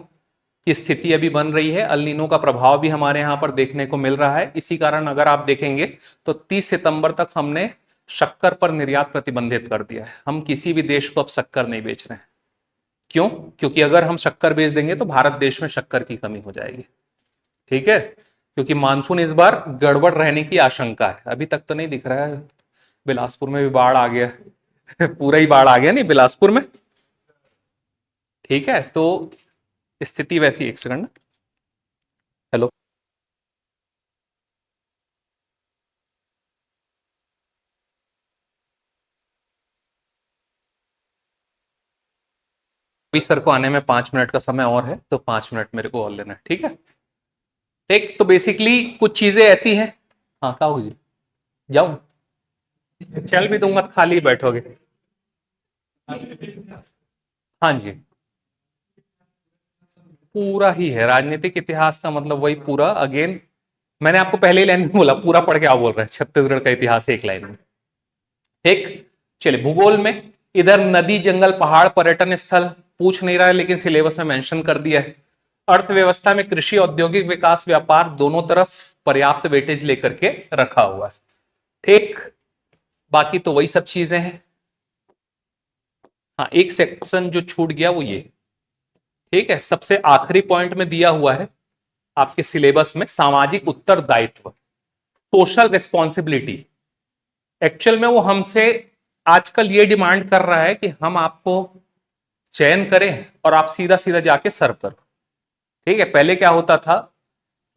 [SPEAKER 1] की स्थिति अभी बन रही है, अल नीनो का प्रभाव भी हमारे यहां पर देखने को मिल रहा है। इसी कारण अगर आप देखेंगे तो 30 सितंबर तक हमने शक्कर पर निर्यात प्रतिबंधित कर दिया है। हम किसी भी देश को अब शक्कर नहीं बेच रहे हैं। क्यों, क्योंकि अगर हम शक्कर बेच देंगे तो भारत देश में शक्कर की कमी हो जाएगी। ठीक है, क्योंकि मानसून इस बार गड़बड़ रहने की आशंका है। अभी तक तो नहीं दिख रहा है, बिलासपुर में भी बाढ़ आ गया पूरा ही बाढ़ आ गया नहीं बिलासपुर में। ठीक है, तो स्थिति वैसी, एक सेकंड। हेलो, अभी सर को आने में 5 मिनट का समय और है, तो 5 मिनट मेरे को और लेना है। ठीक है, एक तो बेसिकली कुछ चीजें ऐसी हैं। हाँ, क्या होगी, जाऊं, चल भी दूंगा तो खाली बैठोगे। हाँ जी, पूरा ही है राजनीतिक इतिहास का, मतलब वही पूरा अगेन। मैंने आपको पहले ही लाइन में बोला, पूरा पढ़ के आप बोल रहे हैं छत्तीसगढ़ का इतिहास एक लाइन में। ठीक, चलिए भूगोल में, इधर नदी, जंगल, पहाड़, पर्यटन स्थल पूछ नहीं रहा है, लेकिन सिलेबस में मेंशन कर दिया है। अर्थव्यवस्था में कृषि, औद्योगिक विकास, व्यापार, दोनों तरफ पर्याप्त वेटेज लेकर के रखा हुआ है। ठीक, बाकी तो वही सब चीजें हैं। हाँ, एक सेक्शन जो छूट गया वो ये, ठीक है, सबसे आखिरी पॉइंट में दिया हुआ है आपके सिलेबस में, सामाजिक उत्तरदायित्व, सोशल रिस्पॉन्सिबिलिटी। एक्चुअल में वो हमसे आजकल ये डिमांड कर रहा है कि हम आपको चयन करें और आप सीधा सीधा जाके सर्व करो। ठीक है, पहले क्या होता था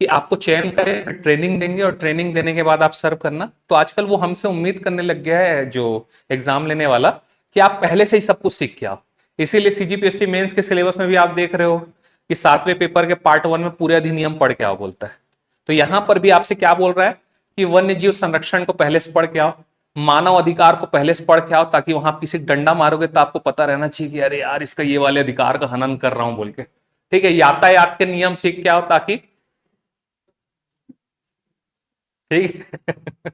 [SPEAKER 1] कि आपको चयन करें, ट्रेनिंग देंगे और ट्रेनिंग देने के बाद आप सर्व करना। तो आजकल वो हमसे उम्मीद करने लग गया है जो एग्जाम लेने वाला, कि आप पहले से ही सब कुछ सीख के आओ। इसीलिए सीजीपीएससी मेंस के सिलेबस में भी आप देख रहे हो कि 7वें पेपर के पार्ट 1 में पूरे अधिनियम पढ़ के आओ बोलता है। तो यहां पर भी आपसे क्या बोल रहा है कि वन्य जीव संरक्षण को पहले से पढ़ के आओ, मानव अधिकार को पहले से पढ़ के आओ, ताकि वहां किसी डंडा मारोगे तो आपको पता रहना चाहिए कि अरे यार इसका ये वाले अधिकार का हनन कर रहा हूं बोल के। ठीक है, यातायात के नियम सीख के आओ, ताकि, ठीक है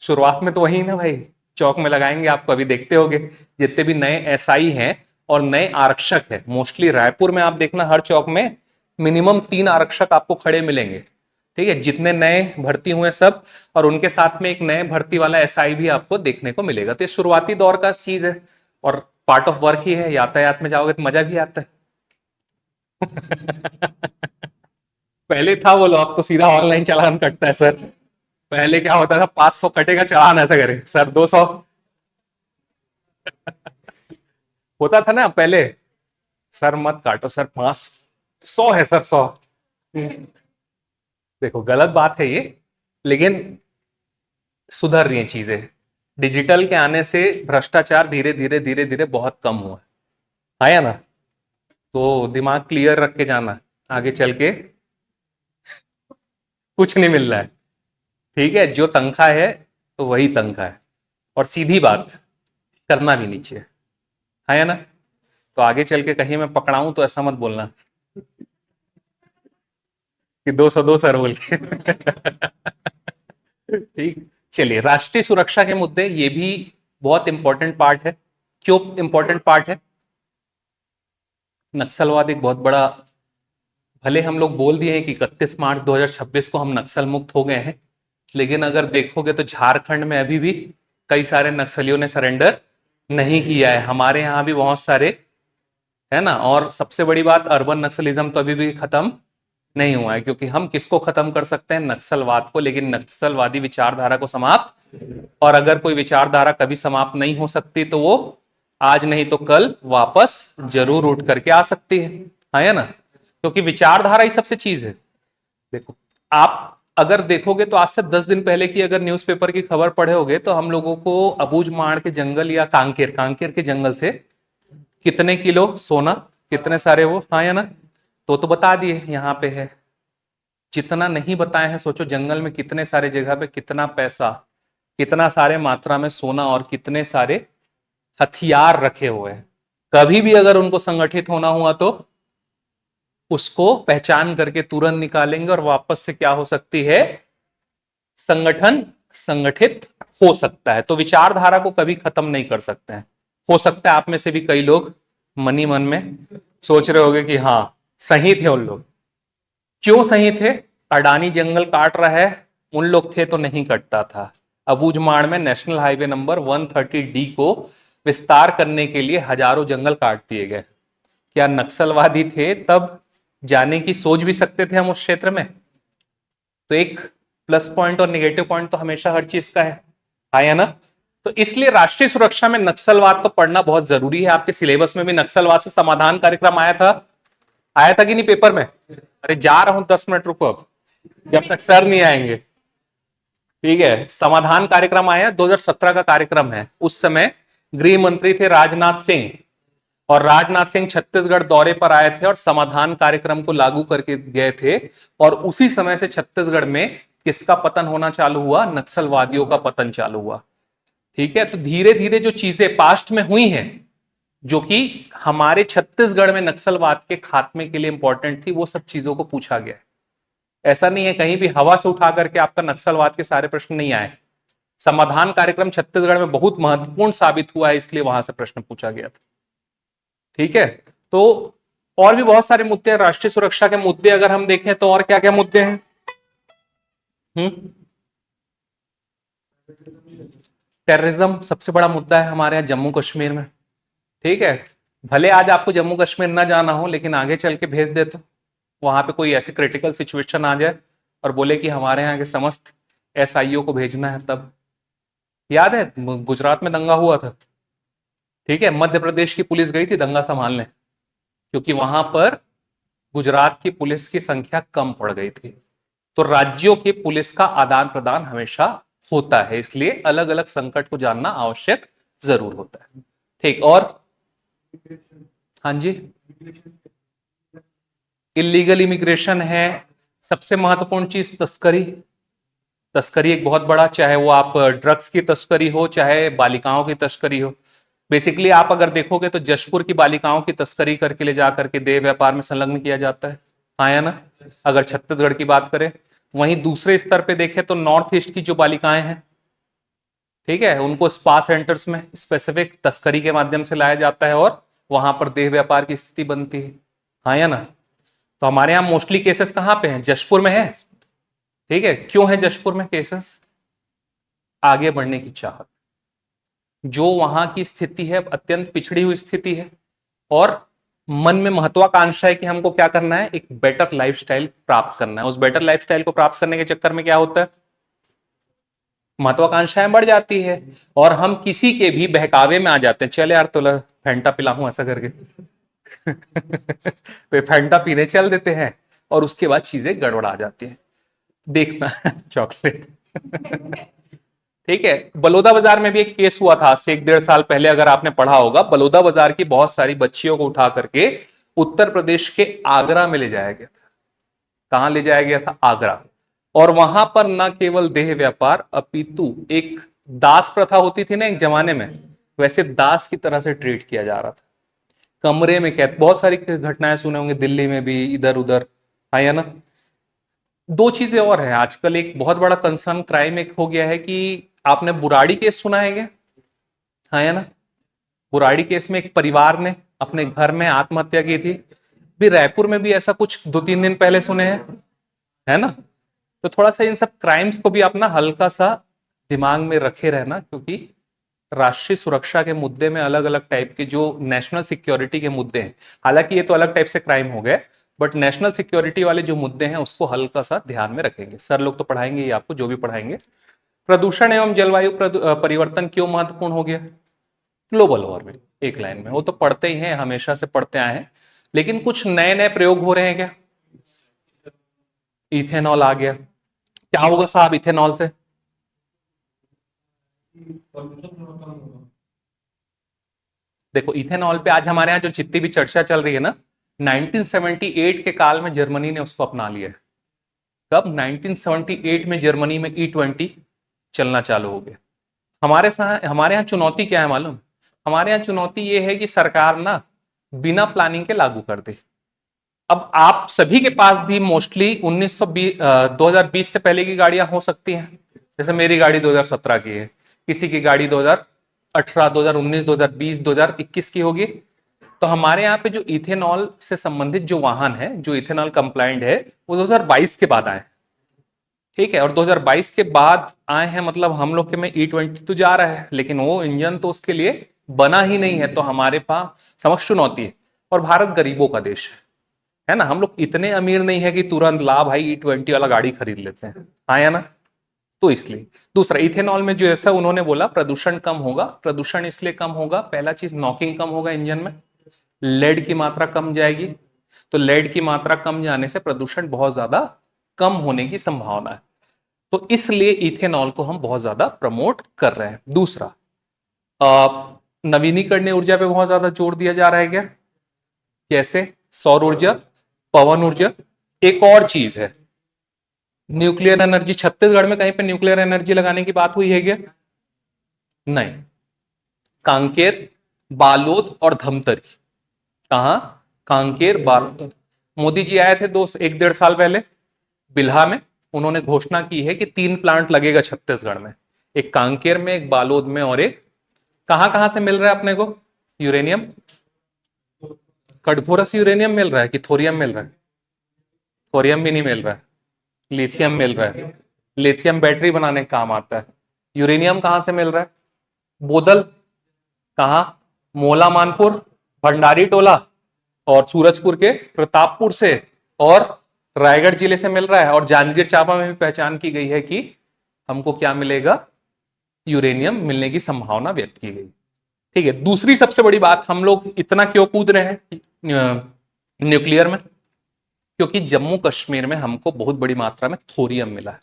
[SPEAKER 1] शुरुआत में तो वही ना भाई, चौक में लगाएंगे आपको। अभी देखते होगे जितने भी नए एसआई हैं और नए आरक्षक हैं, मोस्टली रायपुर में आप देखना हर चौक में मिनिमम 3 आरक्षक आपको खड़े मिलेंगे। ठीक है, जितने नए भर्ती हुए सब, और उनके साथ में एक नए भर्ती वाला एसआई भी आपको देखने को मिलेगा। तो ये शुरुआती दौर का चीज है और पार्ट ऑफ वर्क ही है। यातायात में जाओगे तो मजा भी आता है पहले था वो, लोग तो सीधा ऑनलाइन चालान कटता है सर। पहले क्या होता था, 500 कटेगा चालान, ऐसा करे सर 200 होता था ना पहले। सर मत काटो सर, 500 है सर, 100। देखो गलत बात है ये, लेकिन सुधर रही हैं चीजें। डिजिटल के आने से भ्रष्टाचार धीरे धीरे धीरे धीरे बहुत कम हुआ है या ना? तो दिमाग क्लियर रख के जाना, आगे चल के कुछ नहीं मिल रहा है। ठीक है, जो तनख्वाह है तो वही तनख्वाह है, और सीधी बात, करना भी नहीं चाहिए, है ना? तो आगे चल के कहीं मैं पकड़ाऊं तो ऐसा मत बोलना कि 202 सर बोल के ठीक। चलिए, राष्ट्रीय सुरक्षा के मुद्दे, ये भी बहुत इंपॉर्टेंट पार्ट है। क्यों इंपॉर्टेंट पार्ट है? नक्सलवाद एक बहुत बड़ा, भले हम लोग बोल दिए हैं कि 31 मार्च 2026 को हम नक्सल मुक्त हो गए हैं, लेकिन अगर देखोगे तो झारखंड में अभी भी कई सारे नक्सलियों ने सरेंडर नहीं किया है। हमारे यहाँ भी बहुत सारे, है ना? और सबसे बड़ी बात, अर्बन नक्सलिज्म तो अभी भी खत्म नहीं हुआ है, क्योंकि हम किसको खत्म कर सकते हैं? नक्सलवाद को, लेकिन नक्सलवादी विचारधारा को समाप्त, और अगर कोई विचारधारा कभी समाप्त नहीं हो सकती तो वो आज नहीं तो कल वापस जरूर उठ करके आ सकती है ना? क्योंकि विचारधारा ही सबसे चीज है। देखो, आप अगर देखोगे तो आज से 10 दिन पहले की अगर न्यूज़पेपर की खबर पढ़े होगे तो हम लोगों को अबूझमाड़ के जंगल या कांकेर कांकेर के जंगल से कितने किलो सोना, कितने सारे वो, हाँ या ना? तो बता दिए यहाँ पे है। जितना नहीं बताए हैं, सोचो जंगल में कितने सारे जगह पे कितना पैसा, कितना सारे मात्रा में सोना और कितने सारे हथियार रखे हुए हैं। कभी भी अगर उनको संगठित होना हुआ तो उसको पहचान करके तुरंत निकालेंगे, और वापस से क्या हो सकती है? संगठन संगठित हो सकता है। तो विचारधारा को कभी खत्म नहीं कर सकते हैं। हो सकता है आप में से भी कई लोग मन ही मन में सोच रहे होंगे कि हाँ, सही थे उन लोग। क्यों सही थे? अडानी जंगल काट रहा है, उन लोग थे तो नहीं कटता था। अबूझमाड़ में नेशनल हाईवे नंबर 130D को विस्तार करने के लिए हजारों जंगल काट दिए गए। क्या नक्सलवादी थे तब जाने की सोच भी सकते थे हम उस क्षेत्र में? तो एक प्लस पॉइंट और नेगेटिव पॉइंट तो हमेशा हर चीज का है ना? तो इसलिए राष्ट्रीय सुरक्षा में नक्सलवाद तो पढ़ना बहुत जरूरी है। आपके सिलेबस में भी नक्सलवाद से समाधान कार्यक्रम आया था कि नहीं पेपर में? अरे जा रहा हूं, 10 मिनट रुको, अब जब तक सर नहीं आएंगे। ठीक है, समाधान कार्यक्रम आया, 2017 का कार्यक्रम है। उस समय गृह मंत्री थे राजनाथ सिंह, और राजनाथ सिंह छत्तीसगढ़ दौरे पर आए थे और समाधान कार्यक्रम को लागू करके गए थे। और उसी समय से छत्तीसगढ़ में किसका पतन होना चालू हुआ? नक्सलवादियों का पतन चालू हुआ। ठीक है, तो धीरे धीरे जो चीजें पास्ट में हुई हैं, जो कि हमारे छत्तीसगढ़ में नक्सलवाद के खात्मे के लिए इंपॉर्टेंट थी, वो सब चीजों को पूछा गया। ऐसा नहीं है कहीं भी हवा से उठा करके आपका नक्सलवाद के सारे प्रश्न नहीं आए। समाधान कार्यक्रम छत्तीसगढ़ में बहुत महत्वपूर्ण साबित हुआ है, इसलिए वहां से प्रश्न पूछा गया था। ठीक है, तो और भी बहुत सारे मुद्दे हैं। राष्ट्रीय सुरक्षा के मुद्दे अगर हम देखें तो और क्या क्या मुद्दे हैं? टेररिज्म सबसे बड़ा मुद्दा है हमारे यहाँ जम्मू कश्मीर में। ठीक है, भले आज आपको जम्मू कश्मीर ना जाना हो, लेकिन आगे चल के भेज दे तो वहां पे कोई ऐसी क्रिटिकल सिचुएशन आ जाए और बोले कि हमारे यहाँ के समस्त SIO को भेजना है, तब याद है गुजरात में दंगा हुआ था। ठीक है, मध्य प्रदेश की पुलिस गई थी दंगा संभालने, क्योंकि वहां पर गुजरात की पुलिस की संख्या कम पड़ गई थी। तो राज्यों की पुलिस का आदान प्रदान हमेशा होता है, इसलिए अलग अलग संकट को जानना आवश्यक जरूर होता है। ठीक, और हाँ जी, इलीगल इमिग्रेशन है। सबसे महत्वपूर्ण चीज तस्करी। तस्करी एक बहुत बड़ा, चाहे वो आप ड्रग्स की तस्करी हो, चाहे बालिकाओं की तस्करी हो। बेसिकली आप अगर देखोगे तो जशपुर की बालिकाओं की तस्करी करके ले जा करके देह व्यापार में संलग्न किया जाता है, हाँ या ना? अगर छत्तीसगढ़ की बात करें, वहीं दूसरे स्तर पे देखें तो नॉर्थ ईस्ट की जो बालिकाएं हैं, ठीक है, उनको स्पा सेंटर्स में स्पेसिफिक तस्करी के माध्यम से लाया जाता है और वहां पर देह व्यापार की स्थिति बनती है, हाँ या ना? तो हमारे यहाँ मोस्टली केसेस कहाँ पे हैं? जशपुर में है। ठीक है, क्यों है जशपुर में केसेस? आगे बढ़ने की चाहत, जो वहां की स्थिति है अत्यंत पिछड़ी हुई स्थिति है, और मन में महत्वाकांक्षा है कि हमको क्या करना है? एक बेटर लाइफस्टाइल प्राप्त करना है। उस बेटर लाइफस्टाइल को प्राप्त करने के चक्कर में क्या होता है? महत्वाकांक्षाएं बढ़ जाती है, और हम किसी के भी बहकावे में आ जाते हैं। चल यार तो फैंटा पिलाऊं, ऐसा करके तो फैंटा पीने चल देते हैं, और उसके बाद चीजें गड़बड़ा जाती है। देखना चॉकलेट ठीक है। बलौदा बाजार में भी एक केस हुआ था आज से 1-1.5 साल पहले, अगर आपने पढ़ा होगा। बलौदा बाजार की बहुत सारी बच्चियों को उठा करके उत्तर प्रदेश के आगरा में ले जाया गया था। कहां ले जाया गया था? आगरा। और वहां पर न केवल देह व्यापार अपितु एक दास प्रथा होती थी ना एक जमाने में, वैसे दास की तरह से ट्रीट किया जा रहा था। कमरे में कैद, बहुत सारी घटनाएं सुने होंगे दिल्ली में भी, इधर उधर है ना। दो चीजें और है आजकल, एक बहुत बड़ा कंसर्न क्राइम एक हो गया है कि आपने बुराड़ी केस सुना है क्या? हाँ है ना। बुराड़ी केस में एक परिवार ने अपने घर में आत्महत्या की थी। भी रायपुर में भी ऐसा कुछ 2-3 दिन पहले सुने हैं, है ना। तो थोड़ा सा इन सब क्राइम्स को भी अपना हल्का सा दिमाग में रखे रहना, क्योंकि राष्ट्रीय सुरक्षा के मुद्दे में अलग अलग टाइप के जो नेशनल सिक्योरिटी के मुद्दे हैं, हालांकि ये तो अलग टाइप से क्राइम हो गए, बट नेशनल सिक्योरिटी वाले जो मुद्दे हैं उसको हल्का सा ध्यान में रखेंगे। सर लोग तो पढ़ाएंगे ही आपको, जो भी पढ़ाएंगे। प्रदूषण एवं जलवायु परिवर्तन क्यों महत्वपूर्ण हो गया? ग्लोबल वार्मिंग, एक लाइन में, वो तो पढ़ते ही हैं, हमेशा से पढ़ते आए हैं। लेकिन कुछ नए नए प्रयोग हो रहे हैं क्या? इथेनॉल आ गया। क्या होगा साहब इथेनॉल से? देखो इथेनॉल पे आज हमारे यहाँ जो जितनी भी चर्चा चल रही है ना, 1978 के काल में जर्मनी ने उसको अपना लिया है। कब? 1978 में जर्मनी में E20 चलना चालू हो गया। हमारे यहाँ चुनौती क्या है मालूम? हमारे यहाँ चुनौती ये है कि सरकार ना बिना प्लानिंग के लागू कर दे। अब आप सभी के पास भी मोस्टली 2020 से पहले की गाड़ियां हो सकती हैं। जैसे मेरी गाड़ी 2017 की है, किसी की गाड़ी 2018, 2019, 2020, 2021 की होगी। तो हमारे यहाँ पे जो इथेनॉल से संबंधित जो वाहन है, जो इथेनॉल कंप्लाइंट है, वो 2022 के बाद आए। ठीक है। और 2022 के बाद आए हैं, मतलब हम लोग के में E20 तो जा रहा है, लेकिन वो इंजन तो उसके लिए बना ही नहीं है। तो हमारे पास समक्ष चुनौती है। और भारत गरीबों का देश है ना। हम लोग इतने अमीर नहीं है कि तुरंत ला भाई E20 वाला गाड़ी खरीद लेते हैं, हाँ या ना। तो इसलिए दूसरा, इथेनॉल में जो ऐसा उन्होंने बोला प्रदूषण कम होगा। प्रदूषण इसलिए कम होगा, पहला चीज नॉकिंग कम होगा इंजन में, लेड की मात्रा कम जाएगी। तो लेड की मात्रा कम जाने से प्रदूषण बहुत ज्यादा कम होने की संभावना है। तो इसलिए इथेनॉल को हम बहुत ज्यादा प्रमोट कर रहे हैं। दूसरा, नवीनीकरणीय ऊर्जा पे बहुत ज्यादा जोर दिया जा रहा है क्या? कैसे? सौर ऊर्जा, पवन ऊर्जा। एक और चीज है, न्यूक्लियर एनर्जी। छत्तीसगढ़ में कहीं पे न्यूक्लियर एनर्जी लगाने की बात हुई है क्या? नहीं। कांकेर, बालोद और धमतरी। कहा? कांकेर, बालोद। मोदी जी आए थे 1-1.5 साल पहले बिल्हा में, उन्होंने घोषणा की है कि 3 प्लांट लगेगा छत्तीसगढ़ में, एक कांकेर में, एक बालोद में, और एक कहां कहां से मिल रहा है अपने को यूरेनियम? कटघोरा से यूरेनियम मिल रहा है कि थोरियम मिल रहा है? थोरियम भी नहीं मिल रहा है, लिथियम मिल रहा है। लिथियम बैटरी बनाने का काम आता है। यूरेनियम कहां से मिल रहा है? बोदल। कहा? मोला मानपुर, भंडारी टोला, और सूरजपुर के प्रतापपुर से, और रायगढ़ जिले से मिल रहा है। और जांजगीर चांपा में भी पहचान की गई है कि हमको क्या मिलेगा? यूरेनियम मिलने की संभावना व्यक्त की गई। ठीक है। दूसरी सबसे बड़ी बात, हम लोग इतना क्यों कूद रहे हैं न्यूक्लियर में? क्योंकि जम्मू कश्मीर में हमको बहुत बड़ी मात्रा में थोरियम मिला है।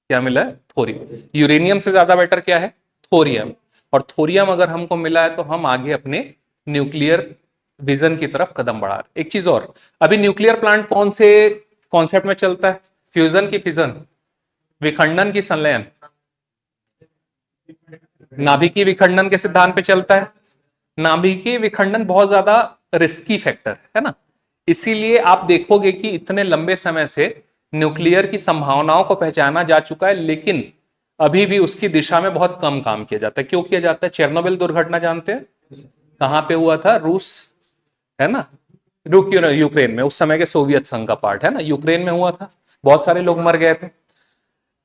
[SPEAKER 1] क्या मिला है? थोरियम। यूरेनियम से ज्यादा बेटर क्या है? थोरियम। और थोरियम अगर हमको मिला है तो हम आगे अपने न्यूक्लियर विजन की तरफ कदम बढ़ा रहे। एक चीज और, अभी न्यूक्लियर प्लांट कौन से कॉन्सेप्ट में चलता है? फ्यूजन की फिजन, विखंडन की संलयन, नाभिकीय विखंडन के सिद्धांत पे चलता है। नाभिकीय विखंडन बहुत ज्यादा रिस्की फैक्टर है ना, इसीलिए आप देखोगे कि इतने लंबे समय से न्यूक्लियर की संभावनाओं को पहचाना जा चुका है, लेकिन अभी भी उसकी दिशा में बहुत कम काम किया जाता है। क्यों किया जाता है? चेरनोबिल दुर्घटना जानते हैं? कहां पे हुआ था? रूस, है ना, यूक्रेन में। उस समय के सोवियत संघ का पार्ट है ना, यूक्रेन में हुआ था। बहुत सारे लोग मर गए थे।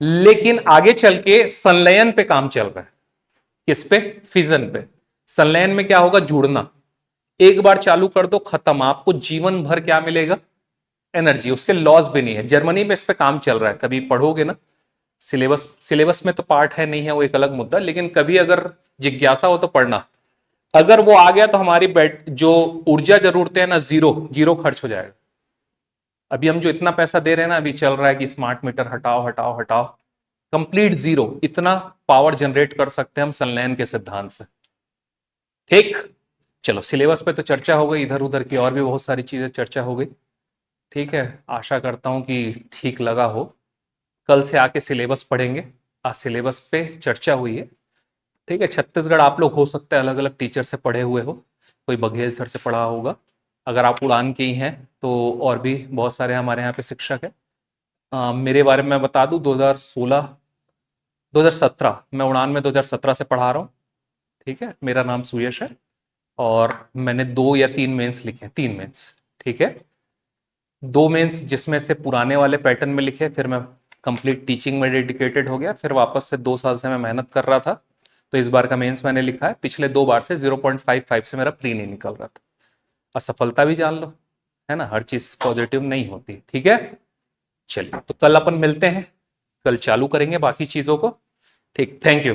[SPEAKER 1] लेकिन आगे चल के संलयन पे काम चल रहा है। किस पे? फिजन पे। संलयन में क्या होगा? जुड़ना। एक बार चालू कर दो, खत्म। आपको जीवन भर क्या मिलेगा? एनर्जी। उसके लॉस भी नहीं है। जर्मनी में इस पे काम चल रहा है, कभी पढ़ोगे ना। सिलेबस में तो पार्ट है नहीं है, वो एक अलग मुद्दा, लेकिन कभी अगर जिज्ञासा हो तो पढ़ना। अगर वो आ गया तो हमारी जो ऊर्जा जरूरतें हैं ना, जीरो जीरो खर्च हो जाएगा। अभी हम जो इतना पैसा दे रहे हैं ना, अभी चल रहा है कि स्मार्ट मीटर हटाओ हटाओ हटाओ, कंप्लीट जीरो, इतना पावर जनरेट कर सकते हैं हम संलयन के सिद्धांत से। ठीक, चलो सिलेबस पे तो चर्चा हो गई, इधर उधर की और भी बहुत सारी चीजें चर्चा हो गई। ठीक है, आशा करता हूं कि ठीक लगा हो। कल से आके सिलेबस पढ़ेंगे, आज सिलेबस पे चर्चा हुई है। ठीक है, छत्तीसगढ़ आप लोग हो सकता है अलग अलग टीचर से पढ़े हुए हो, कोई बघेल सर से पढ़ा होगा, अगर आप उड़ान के ही हैं तो और भी बहुत सारे हमारे यहाँ पे शिक्षक हैं। मेरे बारे में मैं बता दूं, 2016 2017 मैं उड़ान में 2017 से पढ़ा रहा हूँ। ठीक है, मेरा नाम सुयश है और मैंने 2 या 3 मेंस लिखे हैं, 3 मेंस। ठीक है, 2 मेंस जिसमें से पुराने वाले पैटर्न में लिखे, फिर मैं कंप्लीट टीचिंग में डेडिकेटेड हो गया, फिर वापस से 2 साल से मैं मेहनत कर रहा था, तो इस बार का मेंस मैंने लिखा है। पिछले 2 बार से 0.55 से मेरा प्री नहीं निकल रहा था। असफलता भी जान लो, है ना, हर चीज पॉजिटिव नहीं होती। ठीक है, चलिए तो कल अपन मिलते हैं, कल चालू करेंगे बाकी चीजों को। ठीक, थैंक यू।